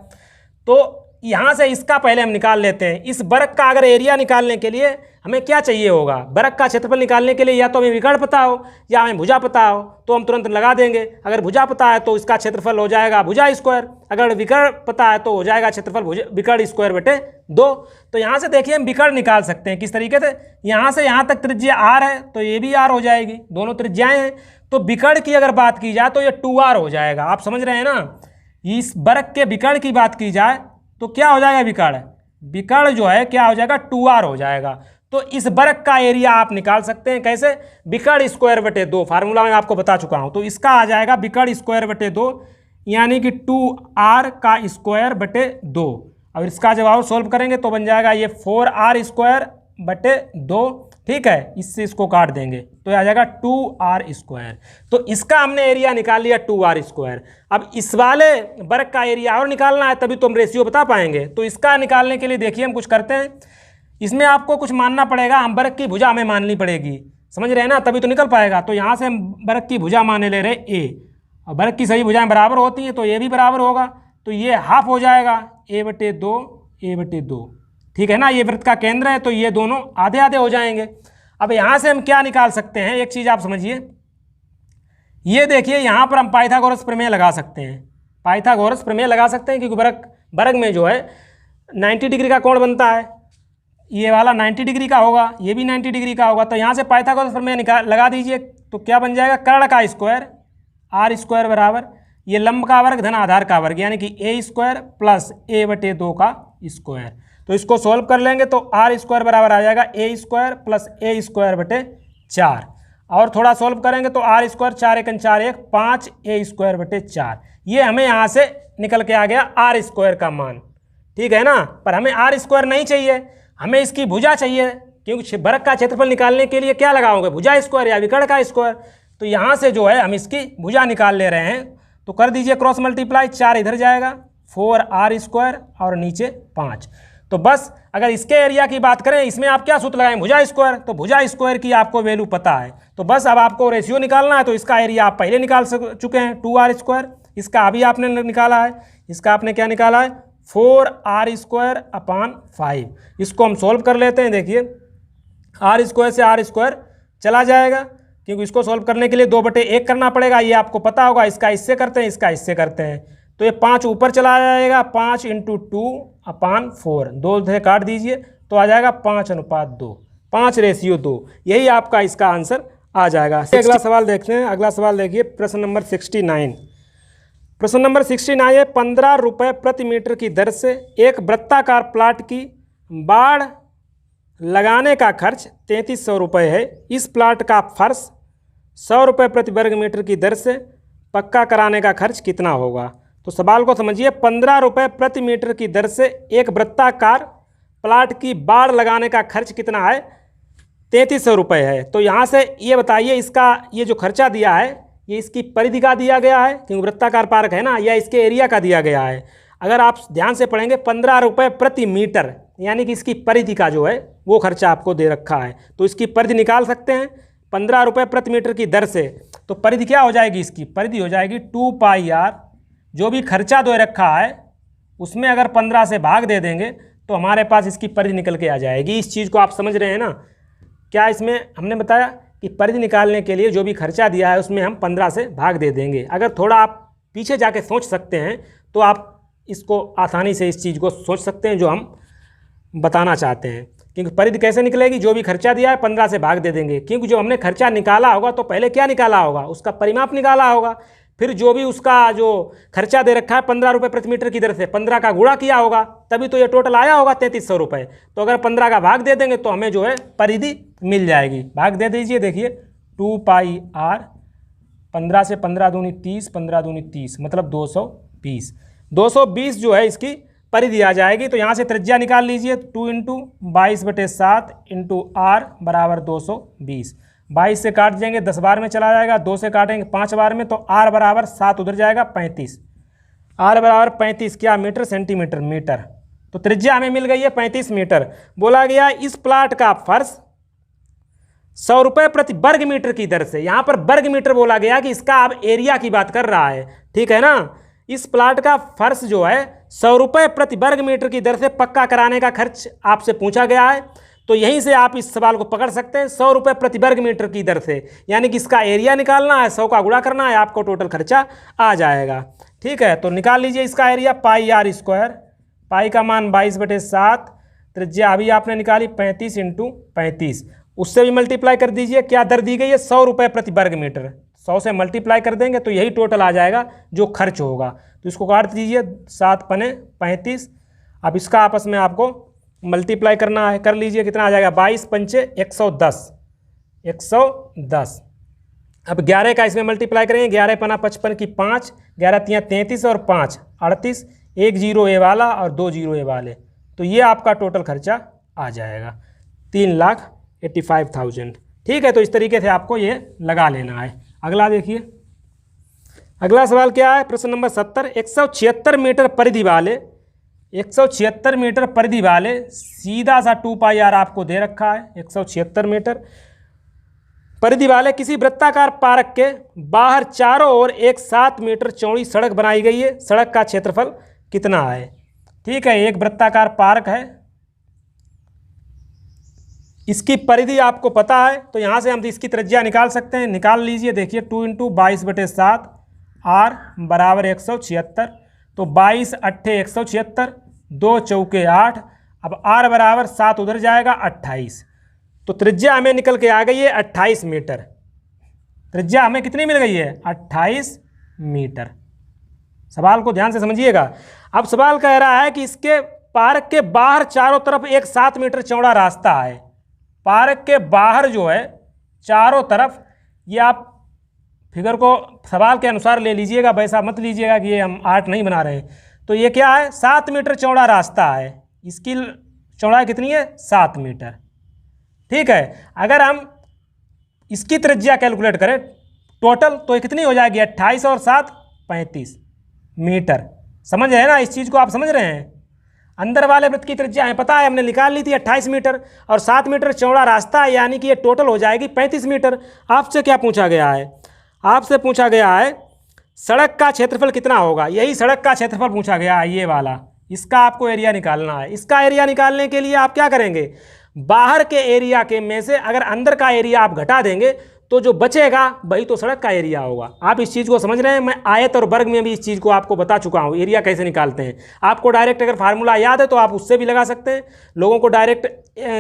तो यहाँ से इसका पहले हम निकाल लेते हैं। इस वर्ग का अगर एरिया निकालने के लिए हमें क्या चाहिए होगा? वर्ग का क्षेत्रफल निकालने के लिए या तो हमें विकर्ण पता हो या हमें भुजा पता हो, तो हम तुरंत लगा देंगे। अगर भुजा पता है तो इसका क्षेत्रफल हो जाएगा भुजा स्क्वायर, अगर विकर्ण पता है तो हो जाएगा क्षेत्रफल विकर्ण स्क्वायर बटे 2। तो यहाँ से देखिए हम विकर्ण निकाल सकते हैं किस तरीके से। यहाँ से यहाँ तक त्रिज्या r है तो ये भी r हो जाएगी, दोनों त्रिज्याएँ हैं। तो विकर्ण की अगर बात की जाए तो ये 2r हो जाएगा, आप समझ रहे हैं ना। इस वर्ग के विकर्ण की बात की जाए तो क्या हो जाएगा? विकर्ण, विकर्ण जो है क्या हो जाएगा? 2r हो जाएगा। तो इस वर्ग का एरिया आप निकाल सकते हैं कैसे? विकर्ण स्क्वायर बटे 2, फार्मूला मैं आपको बता चुका हूं। तो इसका आ जाएगा विकर्ण स्क्वायर बटे 2, यानी कि 2r का स्क्वायर बटे 2। अब इसका जब और सोल्व करेंगे तो बन जाएगा ये 4r स्क्वायर बटे 2, ठीक है। इससे इसको काट देंगे तो आ जाएगा 2r स्क्वायर। तो इसका हमने एरिया निकाल लिया 2r स्क्वायर। अब इस वाले वर्ग का एरिया और निकालना है, तभी तो हम रेशियो बता पाएंगे। तो इसका निकालने के लिए देखिए हम कुछ करते हैं, इसमें आपको कुछ मानना पड़ेगा। हम वर्ग की भुजा हमें माननी पड़ेगी, समझ रहे हैं ना, तभी तो निकल पाएगा। तो यहाँ से हम वर्ग की भुजा माने ले रहे a, और वर्ग की सभी भुजाएं बराबर होती हैं तो ये भी बराबर होगा। तो ये हाफ हो जाएगा a/2, ठीक है ना। ये वृत्त का केंद्र है तो ये दोनों आधे आधे हो जाएंगे। अब यहाँ से हम क्या निकाल सकते हैं, एक चीज़ आप समझिए। ये देखिए यहाँ पर हम पाइथागोरस प्रमेय लगा सकते हैं, पाइथागोरस प्रमेय लगा सकते हैं, क्योंकि वर्ग में जो है 90 डिग्री का कोण बनता है। ये वाला 90 डिग्री का होगा, ये भी 90 डिग्री का होगा। तो यहाँ से पाइथागोरस प्रमेय लगा दीजिए तो क्या बन जाएगा? कर्ण का स्क्वायर r स्क्वायर बराबर ये लंब का वर्ग धन आधार का वर्ग, यानी कि a स्क्वायर प्लस a/2 का स्क्वायर। तो इसको सॉल्व कर लेंगे तो r स्क्वायर बराबर आ जाएगा a square plus a square बटे 4। और थोड़ा सॉल्व करेंगे तो r स्क्वायर 4 × 4 = 5 a स्क्वायर बटे 4। ये हमें यहाँ से निकल के आ गया r स्क्वायर का मान, ठीक है ना। पर हमें r स्क्वायर नहीं चाहिए, हमें इसकी भुजा चाहिए, क्योंकि वर्ग का क्षेत्रफल निकालने के लिए क्या लगाओगे? भुजा स्क्वायर या विकर्ण का स्क्वायर। तो यहाँ से जो है हम इसकी भुजा निकाल ले रहे हैं। तो कर दीजिए क्रॉस मल्टीप्लाई, 4 इधर जाएगा, 4r² और नीचे 5। तो बस अगर इसके एरिया की बात करें, इसमें आप क्या सूत्र लगाएं, भुजा स्क्वायर, तो भुजा स्क्वायर की आपको वैल्यू पता है। तो बस अब आपको रेशियो निकालना है, तो इसका एरिया आप पहले निकाल चुके हैं 2r², इसका अभी आपने निकाला है, इसका आपने क्या निकाला है 4r²/5। इसको हम सॉल्व कर लेते हैं। देखिए r² से r² चला जाएगा, क्योंकि इसको सॉल्व करने के लिए 2/1 करना पड़ेगा, ये आपको पता होगा। इसका इससे करते हैं, इसका इससे करते हैं, तो ये 5 ऊपर चला जाएगा, 5 × 2/4, 2 से काट दीजिए तो आ जाएगा 5:2, 5:2। यही आपका इसका आंसर आ जाएगा। अगला सवाल देखते हैं। अगला सवाल देखिए, प्रश्न नंबर 69। प्रश्न नंबर 69 है, 15 रुपये प्रति मीटर की दर से एक वृत्ताकार प्लाट की बाड़ लगाने का खर्च 3300 रुपये है। इस प्लाट का फर्श 100 रुपये प्रति वर्ग मीटर की दर से पक्का कराने का खर्च कितना होगा। तो सवाल को समझिए, 15 रुपये प्रति मीटर की दर से एक वृत्ताकार प्लाट की बाड़ लगाने का खर्च कितना है, 3300 रुपये है। तो यहाँ से ये बताइए, इसका ये जो खर्चा दिया है ये इसकी परिधि का दिया गया है, क्योंकि वृत्ताकार पार्क है ना, या इसके एरिया का दिया गया है। अगर आप ध्यान से पढ़ेंगे 15 रुपये प्रति मीटर, यानी कि इसकी परिधि का जो है वो खर्चा आपको दे रखा है। तो इसकी परिधि निकाल सकते हैं 15 रुपये प्रति मीटर की दर से। तो परिधि क्या हो जाएगी, इसकी परिधि हो जाएगी 2πr। जो भी खर्चा दे रखा है उसमें अगर 15 से भाग दे देंगे तो हमारे पास इसकी परिधि निकल के आ जाएगी। इस चीज़ को आप समझ रहे हैं ना। क्या इसमें हमने बताया कि परिधि निकालने के लिए जो भी खर्चा दिया है उसमें हम 15 से भाग दे देंगे। अगर थोड़ा आप पीछे जाके सोच सकते हैं तो आप इसको आसानी से इस चीज़ को सोच सकते हैं जो हम बताना चाहते हैं। क्योंकि परिधि कैसे निकलेगी, जो भी खर्चा दिया है 15 से भाग दे देंगे, क्योंकि जो हमने खर्चा निकाला होगा तो पहले क्या निकाला होगा, उसका परिमाप निकाला होगा। फिर जो भी उसका जो खर्चा दे रखा है 15 रुपये प्रति मीटर की दर से 15 का गुणा किया होगा, तभी तो ये टोटल आया होगा 3300 रुपये। तो अगर 15 का भाग दे देंगे तो हमें जो है परिधि मिल जाएगी। भाग दे दीजिए, देखिए 2πr, 15 से 15 दूनी 30, 15 दूनी 30, मतलब 220। 220 जो है इसकी परिधि आ जाएगी। तो यहाँ से त्रिज्या निकाल लीजिए, 2 × 22/7 × r बराबर 220। 22 से काट देंगे 10 बार में चला जाएगा, 2 से काटेंगे 5 बार में, तो r बराबर 7 उधर जाएगा 35। r बराबर 35 क्या, मीटर सेंटीमीटर मीटर। तो त्रिज्या हमें मिल गई है 35 मीटर। बोला गया इस प्लाट का फर्श 100 रुपये प्रति वर्ग मीटर की दर से, यहाँ पर वर्ग मीटर बोला गया कि इसका अब एरिया की बात कर रहा है, ठीक है ना। इस प्लाट का फर्श जो है 100 रुपये प्रति वर्ग मीटर की दर से पक्का कराने का खर्च आपसे पूछा गया है। तो यहीं से आप इस सवाल को पकड़ सकते हैं, 100 रुपये प्रति वर्ग मीटर की दर से, यानी कि इसका एरिया निकालना है, 100 का गुणा करना है, आपको टोटल खर्चा आ जाएगा। ठीक है, तो निकाल लीजिए इसका एरिया, πr², पाई का मान 22/7, त्रिज्या अभी आपने निकाली 35 × 35, उससे भी मल्टीप्लाई कर दीजिए। क्या दर दी गई है, 100 रुपये प्रति वर्ग मीटर, 100 से मल्टीप्लाई कर देंगे तो यही टोटल आ जाएगा जो खर्च होगा। तो इसको काट दीजिए, 7 × 35। अब इसका आपस में आपको मल्टीप्लाई करना है, कर लीजिए, कितना आ जाएगा, 22 × 5 = 110, 110। अब 11 का इसमें मल्टीप्लाई करेंगे, 11 × 55 की 5, 11 × 3 = 33 और 5 = 38, 1 0 ए वाला और 2 0 ए वाले। तो ये आपका टोटल खर्चा आ जाएगा 3,85,000। ठीक है, तो इस तरीके से आपको ये लगा लेना है। अगला देखिए, अगला सवाल क्या है, प्रश्न नंबर 70। 176 मीटर परिधि वाले, 176 मीटर परिधि वाले सीधा सा 2πr आपको दे रखा है। 176 मीटर परिधि वाले किसी वृत्ताकार पार्क के बाहर चारों ओर एक 7 मीटर चौड़ी सड़क बनाई गई है। सड़क का क्षेत्रफल कितना है। ठीक है, एक वृत्ताकार पार्क है, इसकी परिधि आपको पता है, तो यहाँ से हम इसकी त्रिज्या निकाल सकते हैं। निकाल लीजिए, देखिए 2 × 22/7, r बराबर 176। तो 22 8 176, 2 चौके 8। अब r बराबर 7 उधर जाएगा 28। तो त्रिज्या हमें निकल के आ गई है 28 मीटर। त्रिज्या हमें कितनी मिल गई है, 28 मीटर। सवाल को ध्यान से समझिएगा। अब सवाल कह रहा है कि इसके पार्क के बाहर चारों तरफ एक 7 मीटर चौड़ा रास्ता है। पार्क के बाहर जो है चारों तरफ, ये आप फिगर को सवाल के अनुसार ले लीजिएगा, वैसा मत लीजिएगा कि ये हम आर्ट नहीं बना रहे हैं। तो ये क्या है, 7 मीटर चौड़ा रास्ता है, इसकी चौड़ाई कितनी है, 7 मीटर। ठीक है, अगर हम इसकी त्रिज्या कैलकुलेट करें टोटल तो ये कितनी हो जाएगी, 28 और 7 35 मीटर। समझ रहे हैं ना, इस चीज़ को आप समझ रहे हैं। अंदर वाले वृत्त की त्रिज्या है पता है, हमने निकाल ली थी 28 मीटर और 7 मीटर चौड़ा रास्ता है, यानी कि ये टोटल हो जाएगी 35 मीटर। आपसे क्या पूछा गया है? आपसे पूछा गया है सड़क का क्षेत्रफल कितना होगा। यही सड़क का क्षेत्रफल पूछा गया है, ये वाला। इसका आपको एरिया निकालना है। इसका एरिया निकालने के लिए आप क्या करेंगे, बाहर के एरिया के में से अगर अंदर का एरिया आप घटा देंगे तो जो बचेगा वही तो सड़क का एरिया होगा। आप इस चीज़ को समझ रहे हैं। मैं आयत और वर्ग में भी इस चीज़ को आपको बता चुका हूँ, एरिया कैसे निकालते हैं। आपको डायरेक्ट अगर फार्मूला याद है तो आप उससे भी लगा सकते हैं। लोगों को डायरेक्ट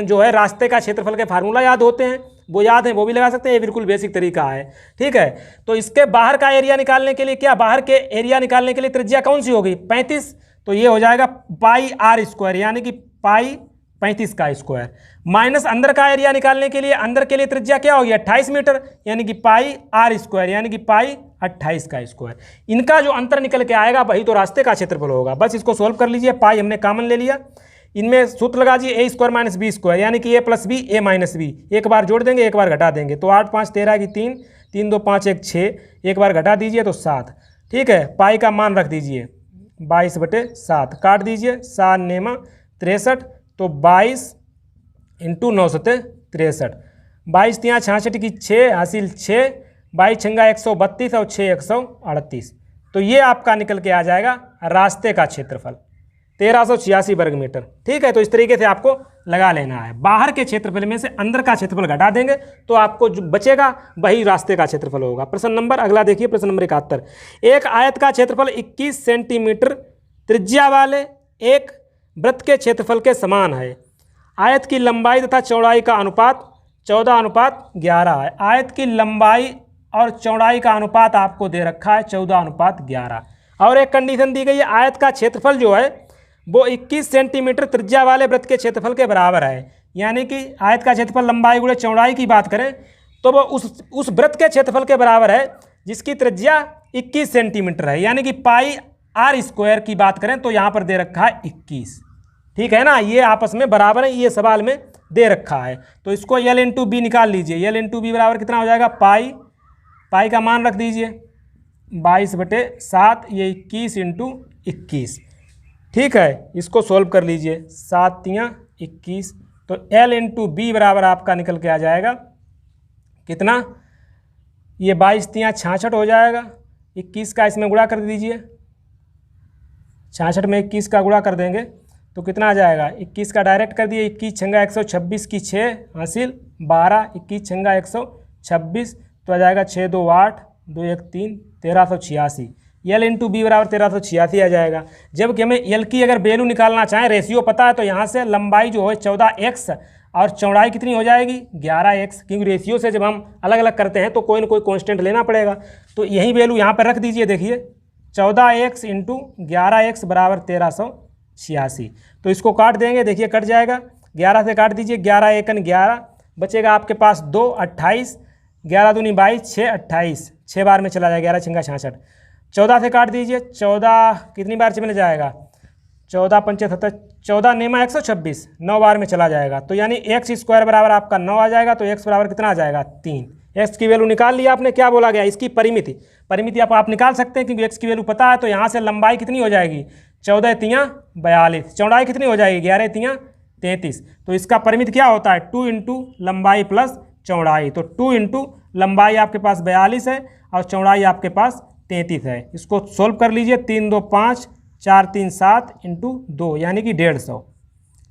जो है रास्ते का क्षेत्रफल के फार्मूला याद होते हैं, वो याद है, वो भी लगा सकते हैं। ये बिल्कुल बेसिक तरीका है, ठीक है। तो इसके बाहर का एरिया निकालने के लिए क्या, बाहर के एरिया निकालने के लिए त्रिज्या कौन सी होगी, 35। तो ये हो जाएगा पाई आर स्क्वायर, यानी कि पाई 35 का स्क्वायर, माइनस अंदर का एरिया निकालने के लिए, अंदर के लिए त्रिज्या क्या होगी 28 मीटर, यानी कि पाई आर स्क्वायर, यानी कि पाई 28 का स्क्वायर। इनका जो अंतर निकल के आएगा वही तो रास्ते का क्षेत्रफल होगा। बस इसको सोल्व कर लीजिए। पाई हमने कॉमन ले लिया, इनमें सूत्र लगा दीजिए ए स्क्वायर माइनस बी स्क्वायर, यानी कि ए प्लस बी ए माइनस बी। एक बार जोड़ देंगे, एक बार घटा देंगे। तो 8 5 13 की 3, 3 2 5 1 6, एक बार घटा दीजिए तो 7, ठीक है। पाई का मान रख दीजिए 22/7, काट दीजिए, 7 नेमा 63, तो 22 इंटू 9 सते 63, 22 तियाँ 66 की 6 हासिल 6, 22 छंगा 132 और 6 138। तो ये आपका निकल के आ जाएगा रास्ते का क्षेत्रफल 1386 वर्ग मीटर, ठीक है। तो इस तरीके से आपको लगा लेना है। बाहर के क्षेत्रफल में से अंदर का क्षेत्रफल घटा देंगे तो आपको जो बचेगा वही रास्ते का क्षेत्रफल होगा। प्रश्न नंबर अगला देखिए, प्रश्न नंबर 71। एक आयत का क्षेत्रफल 21 सेंटीमीटर त्रिज्या वाले एक वृत्त के क्षेत्रफल के समान है। आयत की लंबाई तथा चौड़ाई का अनुपात 14:11 है। आयत की लंबाई और चौड़ाई का अनुपात आपको दे रखा है 14:11, और एक कंडीशन दी गई है, आयत का क्षेत्रफल जो है वो 21 सेंटीमीटर त्रिज्या वाले वृत्त के क्षेत्रफल के बराबर है। यानी कि आयत का क्षेत्रफल लंबाई गुणे चौड़ाई की बात करें तो वो उस वृत्त के क्षेत्रफल के बराबर है जिसकी त्रिज्या 21 सेंटीमीटर है। यानी कि पाई आर स्क्वायर की बात करें तो यहाँ पर दे रखा है 21, ठीक है ना। ये आपस में बराबर है, ये सवाल में दे रखा है। तो इसको L इंटू बी निकाल लीजिए। L इंटू बी बराबर कितना हो जाएगा, पाई का मान रख दीजिए 22/7, ये 21 इंटू 21, ठीक है। इसको सोल्व कर लीजिए, 7 तियाँ 21, तो L इंटू बी बराबर आपका निकल के आ जाएगा कितना, ये 22 तियाँ 66 हो जाएगा, 21 का इसमें गुणा कर दीजिए, 66 में 21 का गुणा कर देंगे तो कितना आ जाएगा, 21 का डायरेक्ट कर दिए, 21 छंगा 126 की 6 हासिल 12, 21 छंगा 126, तो आ जाएगा 6 2 8 2 1 3, 1386। L इंटू बी बराबर 1386 आ जाएगा। जबकि हमें L की अगर वैल्यू निकालना चाहें, रेशियो पता है, तो यहाँ से लंबाई जो है 14x और चौड़ाई कितनी हो जाएगी 11x, क्योंकि रेशियो से जब हम अलग अलग करते हैं तो कोई ना कोई कांस्टेंट लेना पड़ेगा। तो यही वैल्यू यहाँ पर रख दीजिए, देखिए 14x इंटू 11x बराबर 1386। तो इसको काट देंगे, देखिए कट जाएगा, 11 से काट दीजिए, 11 एकन 11, बचेगा आपके पास 2 28, 11 दूनी 22, 6 28, 6 बार में चला जाएगा, 11 छंगा 66, 14 से काट दीजिए, 14 कितनी बार चले जाएगा, 14 पंचे 77, 14 नेमा 126, 9 बार में चला जाएगा। तो यानी एक्स स्क्वायर बराबर आपका 9 आ जाएगा। तो एक्स बराबर कितना आ जाएगा 3। एक्स की वैल्यू निकाल लिया आपने, क्या बोला गया, इसकी परिमिति आप निकाल सकते हैं क्योंकि एक्स की वैल्यू पता है। तो यहाँ से लंबाई कितनी हो जाएगी 14 तियाँ 42, चौड़ाई कितनी हो जाएगी 11 तियाँ 33। तो इसका परिमित क्या होता है 2 इंटू लंबाई प्लस चौड़ाई। तो 2 इंटू लंबाई आपके पास 42 है और चौड़ाई आपके पास 33 है। इसको सोल्व कर लीजिए, 3 2 5, 4 3 7 इंटू 2 यानी कि 150,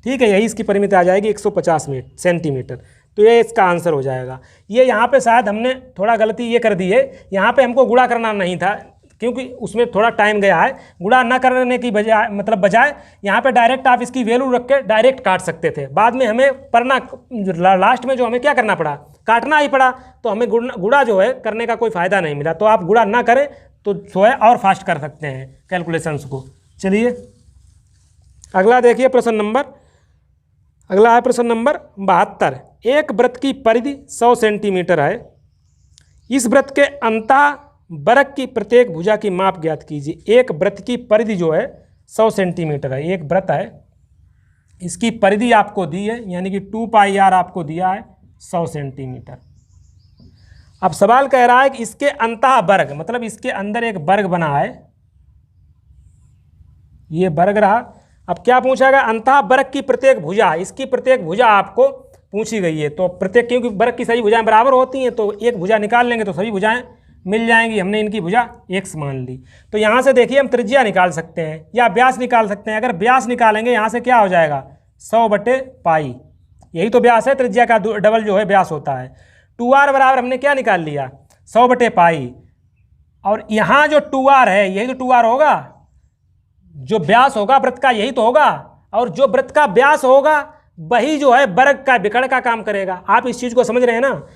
ठीक है। यही इसकी परिमिति आ जाएगी 150 सेंटीमीटर। तो ये इसका आंसर हो जाएगा। ये यहाँ पे शायद हमने थोड़ा गलती ये कर दी है, यहाँ पे हमको गुणा करना नहीं था क्योंकि उसमें थोड़ा टाइम गया है। गुणा न करने की बजाय यहाँ पे डायरेक्ट आप इसकी वैल्यू रख के डायरेक्ट काट सकते थे। बाद में हमें पढ़ना लास्ट में जो हमें क्या करना पड़ा, काटना ही पड़ा। तो हमें गुणा जो है करने का कोई फ़ायदा नहीं मिला। तो आप गुणा ना करें तो जो है और फास्ट कर सकते हैं कैलकुलेशंस को। चलिए अगला देखिए, अगला है प्रश्न नंबर 72। एक वृत्त की परिधि 100 सेंटीमीटर है। इस वृत्त के अंतः वृत्त की प्रत्येक भुजा की माप ज्ञात कीजिए। एक वृत्त की परिधि जो है 100 सेंटीमीटर है। एक वृत्त है, इसकी परिधि आपको दी है, यानी कि 2 पाई r आपको दिया है 100 सेंटीमीटर। अब सवाल कह रहा है कि इसके अंतः वर्ग, मतलब इसके अंदर एक वर्ग बना है, ये वर्ग रहा। अब क्या पूछा गया, अंतः वर्ग की प्रत्येक भुजा, इसकी प्रत्येक भुजा आपको पूछी गई है। तो प्रत्येक, क्योंकि वर्ग की सभी भुजाएं बराबर होती हैं, तो एक भुजा निकाल लेंगे तो सभी भुजाएं मिल जाएंगी। हमने इनकी भुजा x मान ली। तो यहाँ से देखिए हम त्रिज्या निकाल सकते हैं या व्यास निकाल सकते हैं। अगर व्यास निकालेंगे यहाँ से क्या हो जाएगा, 100/पाई, यही तो व्यास है, त्रिज्या का डबल जो है व्यास होता है। 2r बराबर हमने क्या निकाल लिया, 100/पाई, और यहाँ जो 2r है यही तो 2r होगा, जो व्यास होगा वृत्त का यही तो होगा, और जो वृत्त का व्यास होगा वही जो है वर्ग का विकर्ण का काम करेगा। आप इस चीज को समझ रहे हैं ना,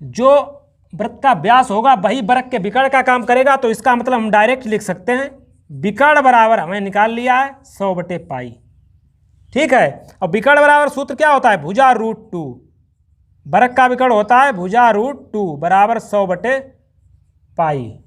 जो वृत्त का व्यास होगा वही वर्ग के विकर्ण का काम करेगा। तो इसका मतलब हम डायरेक्ट लिख सकते हैं विकर्ण बराबर हमने निकाल लिया है 100/पाई, ठीक है। और विकर्ण बराबर सूत्र क्या होता है, भुजा √2, वर्ग का विकर्ण होता है भुजा √2 बराबर 100/पाई,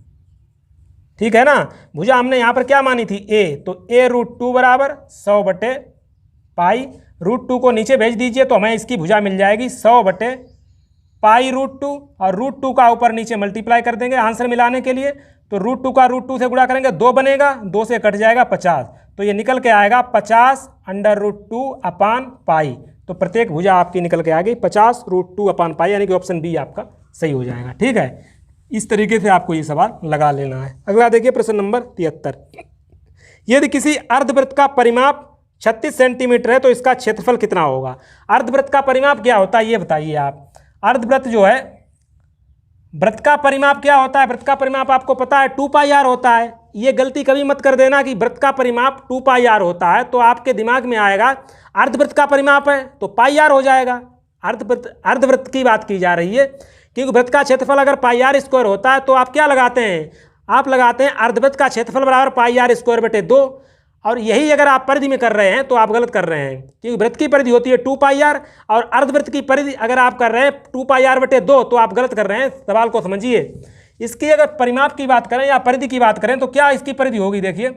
ठीक है ना। भुजा हमने यहाँ पर क्या मानी थी, a, तो a√2 बराबर 100/पाई। √2 को नीचे भेज दीजिए तो हमें इसकी भुजा मिल जाएगी 100/पाई √2, और √2 का ऊपर नीचे मल्टीप्लाई कर देंगे आंसर मिलाने के लिए। तो √2 का √2 से गुणा करेंगे 2 बनेगा, 2 से कट जाएगा 50, तो ये निकल के आएगा 50√2/पाई। तो प्रत्येक भुजा आपकी निकल के आ गई 50√2/पाई, यानी कि ऑप्शन बी आपका सही हो जाएगा, ठीक है। इस तरीके से आपको ये सवाल लगा लेना है। अगला देखिए प्रश्न नंबर 73। यदि किसी अर्धवृत्त का परिमाप 36 सेंटीमीटर है तो इसका क्षेत्रफल कितना होगा। अर्धवृत्त का परिमाप क्या होता है ये बताइए आप। अर्धवृत्त जो है, वृत्त का परिमाप क्या होता है, वृत्त का परिमाप आपको पता है 2πr होता है। ये गलती कभी मत कर देना कि वृत्त का परिमाप 2πr होता है, तो आपके दिमाग में आएगा अर्धवृत्त का परिमाप है तो πr हो जाएगा। अर्धवृत्त की बात की जा रही है, क्योंकि वृत्त का क्षेत्रफल अगर πr² होता है तो आप क्या लगाते हैं, आप लगाते हैं अर्धवृत्त का क्षेत्रफल बराबर πr²/2, और यही अगर आप परिधि में कर रहे हैं तो आप गलत कर रहे हैं, क्योंकि वृत्त की परिधि होती है 2πr और अर्धवृत्त की परिधि अगर आप कर रहे हैं 2πr/2 तो आप गलत कर रहे हैं। सवाल को समझिए। इसकी अगर परिमाप की बात करें या परिधि की बात करें तो क्या इसकी परिधि होगी, देखिए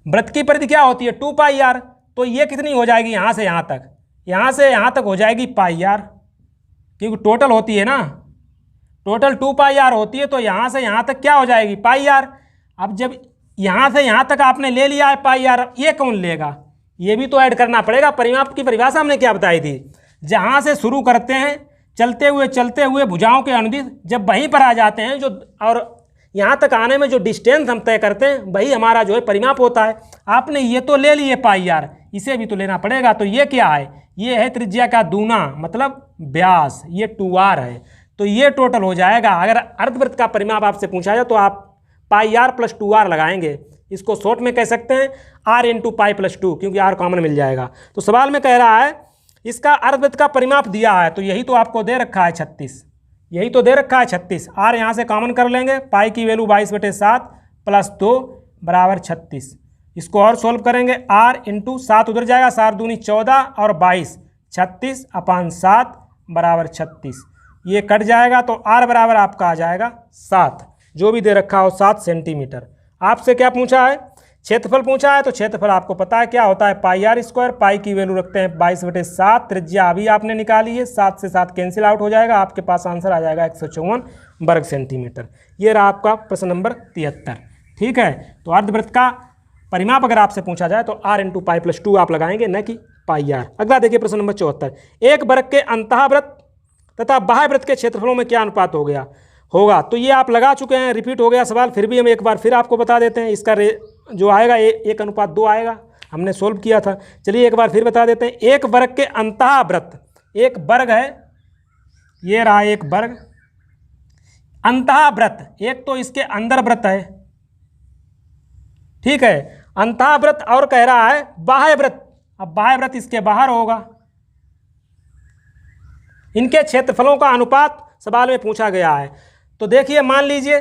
वृत्त की परिधि क्या होती है 2πr, तो ये कितनी हो जाएगी, यहाँ से यहाँ तक, यहाँ से यहाँ तक हो जाएगी πr, क्योंकि टोटल होती है ना, टोटल 2πr होती है, तो यहाँ से यहाँ तक क्या हो जाएगी πr। अब जब यहाँ से यहाँ तक आपने ले लिया है πr, ये कौन लेगा, ये भी तो ऐड करना पड़ेगा। परिमाप की परिभाषा हमने क्या बताई थी, जहाँ से शुरू करते हैं चलते हुए भुजाओं के अनुदिश जब वहीं पर आ जाते हैं जो, और यहाँ तक आने में जो डिस्टेंस हम तय करते हैं वही हमारा जो है परिमाप होता है। आपने ये तो ले लिए πr, इसे भी तो लेना पड़ेगा। तो ये क्या है, ये है त्रिज्या का दूना मतलब व्यास, ये 2r है, तो ये टोटल हो जाएगा। अगर अर्धवृत्त का परिमाप आपसे पूछा जाए तो आप πr + 2r लगाएंगे। इसको शॉर्ट में कह सकते हैं r × π + 2, क्योंकि r कॉमन मिल जाएगा। तो सवाल में कह रहा है इसका अर्धवृत्त का परिमाप दिया है, तो यही तो आपको दे रखा है 36, यही तो दे रखा है 36। r यहाँ से कॉमन कर लेंगे, पाई की वैल्यू 22/7 + 2 बराबर 36। इसको और सोल्व करेंगे, r × 7 उधर जाएगा, 7 दूनी 14 और 22, 36/7 बराबर 36। ये कट जाएगा तो r बराबर आपका आ जाएगा 7, जो भी दे रखा हो 7 सेंटीमीटर। आपसे क्या पूछा है, क्षेत्रफल पूछा है, तो क्षेत्रफल आपको पता है क्या होता है πr²। पाई की वैल्यू रखते हैं 22/7, त्रिज्या अभी आपने निकाली है, 7 से 7 कैंसिल आउट हो जाएगा, आपके पास आंसर आ जाएगा 154 वर्ग सेंटीमीटर। ये रहा आपका प्रश्न नंबर 73, ठीक है। तो अर्धवृत्त का परिमाप अगर आपसे पूछा जाए तो r × π + 2 आप लगाएंगे, न कि πr। अगला देखिए प्रश्न नंबर 74। एक वर्ग के अंतःवृत्त तथा बाह्य वृत्त के क्षेत्रफलों में क्या अनुपात होगा। तो ये आप लगा चुके हैं, रिपीट हो गया सवाल, फिर भी हम एक बार फिर आपको बता देते हैं। इसका जो आएगा 1:2 आएगा, हमने सोल्व किया था। चलिए एक बार फिर बता देते हैं। एक वर्ग के अंतःवृत्त, एक वर्ग है, ये रहा एक वर्ग, अंतःवृत्त एक तो इसके अंदर वृत्त है, ठीक है, अंतःवृत्त, और कह रहा है बाह्य वृत्त। अब बाह्य वृत्त इसके बाहर होगा। इनके क्षेत्रफलों का अनुपात सवाल में पूछा गया है। तो देखिए मान लीजिए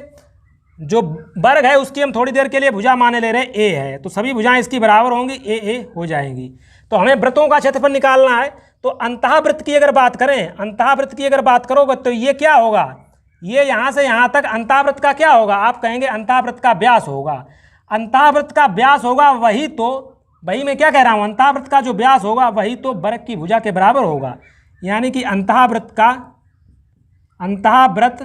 जो वर्ग है उसकी हम थोड़ी देर के लिए भुजा माने ले रहे हैं a है, तो सभी भुजाएं इसकी बराबर होंगी, a हो जाएंगी। तो हमें वृत्तों का क्षेत्रफल निकालना है। तो अंतःवृत्त की अगर बात करें, अंतःवृत्त की अगर बात करोगे तो ये क्या होगा, ये यहाँ से यहाँ तक अंतःवृत्त का क्या होगा, आप कहेंगे अंतःवृत्त का व्यास होगा। अंतःवृत्त का व्यास होगा वही मैं क्या कह रहा हूँ, अंतःवृत्त का जो व्यास होगा वही तो वर्ग की भुजा के बराबर होगा। यानी कि अंतःवृत्त अंतःवृत्त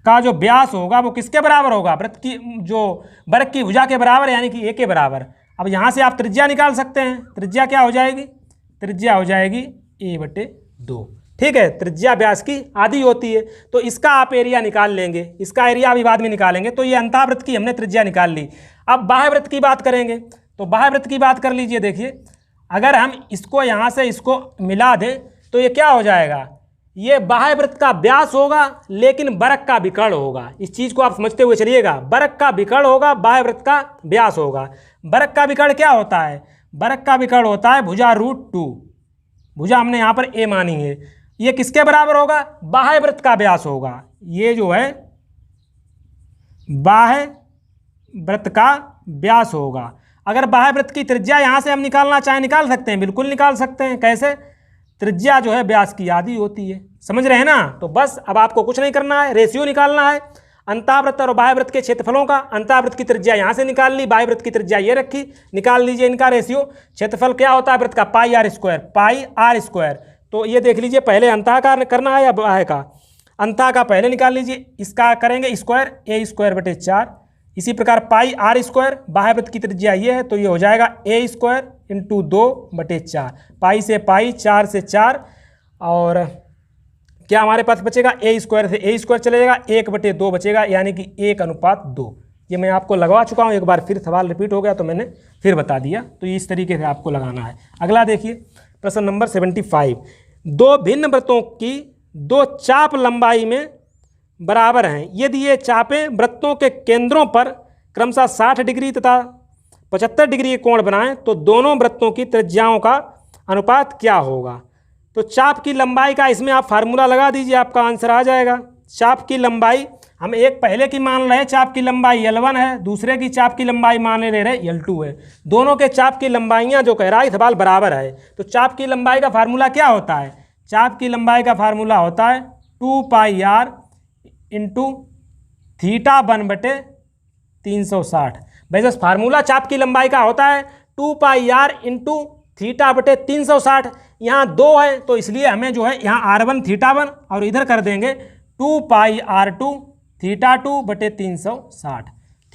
का जो व्यास होगा वो किसके बराबर होगा, वृत्त की जो वर्ग की भुजा के बराबर, यानी कि a के बराबर। अब यहाँ से आप त्रिज्या निकाल सकते हैं। त्रिज्या क्या हो जाएगी, त्रिज्या हो जाएगी a/2। ठीक है, त्रिज्या व्यास की आधी होती है, तो इसका आप एरिया निकाल लेंगे, इसका एरिया अभी बाद में निकालेंगे। तो ये अंतःवृत्त की हमने त्रिज्या निकाल ली। अब बाह्यवृत्त की बात करेंगे, तो बाह्यवृत्त की बात कर लीजिए। देखिए, अगर हम इसको यहाँ से इसको मिला दें तो ये क्या हो जाएगा, ये बाह्यवृत्त का व्यास होगा लेकिन वर्ग का विकर्ण होगा। इस चीज़ को आप समझते हुए चलिएगा, वर्ग का विकर्ण होगा, बाह्यवृत्त का व्यास होगा। वर्ग का विकर्ण क्या होता है, वर्ग का विकर्ण होता है भुजा √2। भुजा हमने यहाँ पर a मानी है, ये किसके बराबर होगा, बाह्यवृत्त का व्यास होगा। ये जो है बाह्यवृत्त का व्यास होगा। अगर बाह्यवृत्त की त्रिज्या यहाँ से हम निकालना चाहें निकाल सकते हैं, बिल्कुल निकाल सकते हैं। कैसे, त्रिज्या जो है व्यास की आधी होती है, समझ रहे हैं ना। तो बस अब आपको कुछ नहीं करना है, रेशियो निकालना है अंतःवृत्त और बाह्यवृत्त के क्षेत्रफलों का। अंतःवृत्त की त्रिज्या यहाँ से निकाल ली, बाह्यवृत्त की त्रिज्या ये रखी, निकाल लीजिए इनका रेशियो। क्षेत्रफल क्या होता है वृत्त का, πr²। तो ये देख लीजिए, पहले अंतः का करना है या बाह्य का, अंतः का पहले निकाल लीजिए। इसका करेंगे स्क्वायर, a²/4। इसी प्रकार πr², बाह्यवृत्त की त्रिज्या ये है, तो ये हो जाएगा a² × 2/4। पाई से पाई, 4 से 4, और क्या हमारे पास बचेगा, a² से a² चले जाएगा, 1/2 बचेगा, यानी कि 1:2। ये मैं आपको लगवा चुका हूँ, एक बार फिर सवाल रिपीट हो गया तो मैंने फिर बता दिया। तो इस तरीके से आपको लगाना है। अगला देखिए, प्रश्न नंबर 75। दो भिन्न वृत्तों की दो चाप लंबाई में बराबर हैं। यदि ये चापें वृत्तों के केंद्रों पर क्रमशः 60 डिग्री तथा 75 डिग्री के कोण बनाएं तो दोनों वृत्तों की त्रिज्याओं का अनुपात क्या होगा। तो चाप की लंबाई का इसमें आप फार्मूला लगा दीजिए, आपका आंसर आ जाएगा। चाप की लंबाई हम एक पहले की मान रहे, चाप की लंबाई L1 है, दूसरे की चाप की लंबाई मान ले रहे L2 है। दोनों के चाप की लंबाइयाँ जो कह रहा है सवाल बराबर है। तो चाप की लंबाई का फार्मूला क्या होता है, चाप की लंबाई का फार्मूला होता है 2πr × θ1/360। वैसे फार्मूला चाप की लंबाई का होता है 2πr × θ/360। यहाँ 2 है तो इसलिए हमें जो है यहाँ r1 θ1 और इधर कर देंगे 2πr2 θ2/360।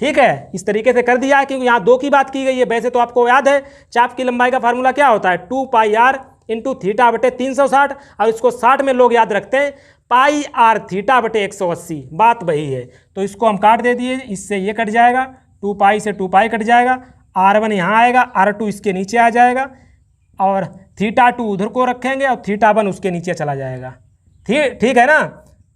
ठीक है, इस तरीके से कर दिया है क्योंकि यहाँ 2 की बात की गई है। वैसे तो आपको याद है चाप की लंबाई का फार्मूला क्या होता है 2πr × θ/360, और इसको 60 में लोग याद रखते हैं πr θ/180। बात वही है। तो इसको हम काट दे दिए, इससे ये कट जाएगा, 2π से 2π कट जाएगा, r1 यहाँ आएगा, r2 इसके नीचे आ जाएगा, और θ2 उधर को रखेंगे और θ1 उसके नीचे चला जाएगा। ठीक है ना।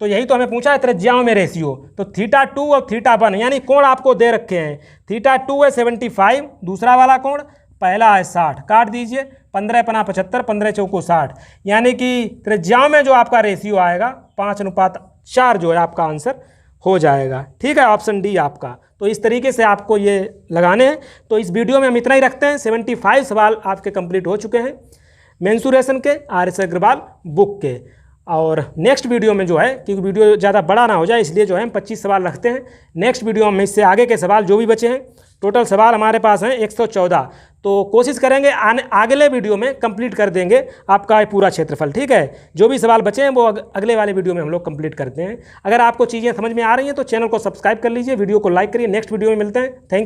तो यही तो हमें पूछा है त्रिज्याओं में रेशियो। तो θ2 और θ1 यानी कोण आपको दे रखे हैं। θ2 है 75, दूसरा वाला कोण, पहला है 60। काट दीजिए, 15 × 5 75, 15 × 4 60, यानी कि त्रिज्याओं में जो आपका रेशियो आएगा 5:4 जो है आपका आंसर हो जाएगा। ठीक है, ऑप्शन डी आपका। तो इस तरीके से आपको ये लगाने हैं। तो इस वीडियो में हम इतना ही रखते हैं। 75 सवाल आपके कंप्लीट हो चुके हैं मेंसुरेशन के, RS अग्रवाल बुक के। और नेक्स्ट वीडियो में जो है, क्योंकि वीडियो ज़्यादा बड़ा ना हो जाए इसलिए जो है हम 25 सवाल रखते हैं। नेक्स्ट वीडियो में इससे आगे के सवाल जो भी बचे हैं, टोटल सवाल हमारे पास हैं 114। तो कोशिश करेंगे अगले वीडियो में कंप्लीट कर देंगे आपका पूरा क्षेत्रफल। ठीक है, जो भी सवाल बचे हैं वो अगले वाले वीडियो में हम लोग कंप्लीट करते हैं। अगर आपको चीज़ें समझ में आ रही हैं तो चैनल को सब्सक्राइब कर लीजिए, वीडियो को लाइक करिए। नेक्स्ट वीडियो में मिलते हैं। थैंक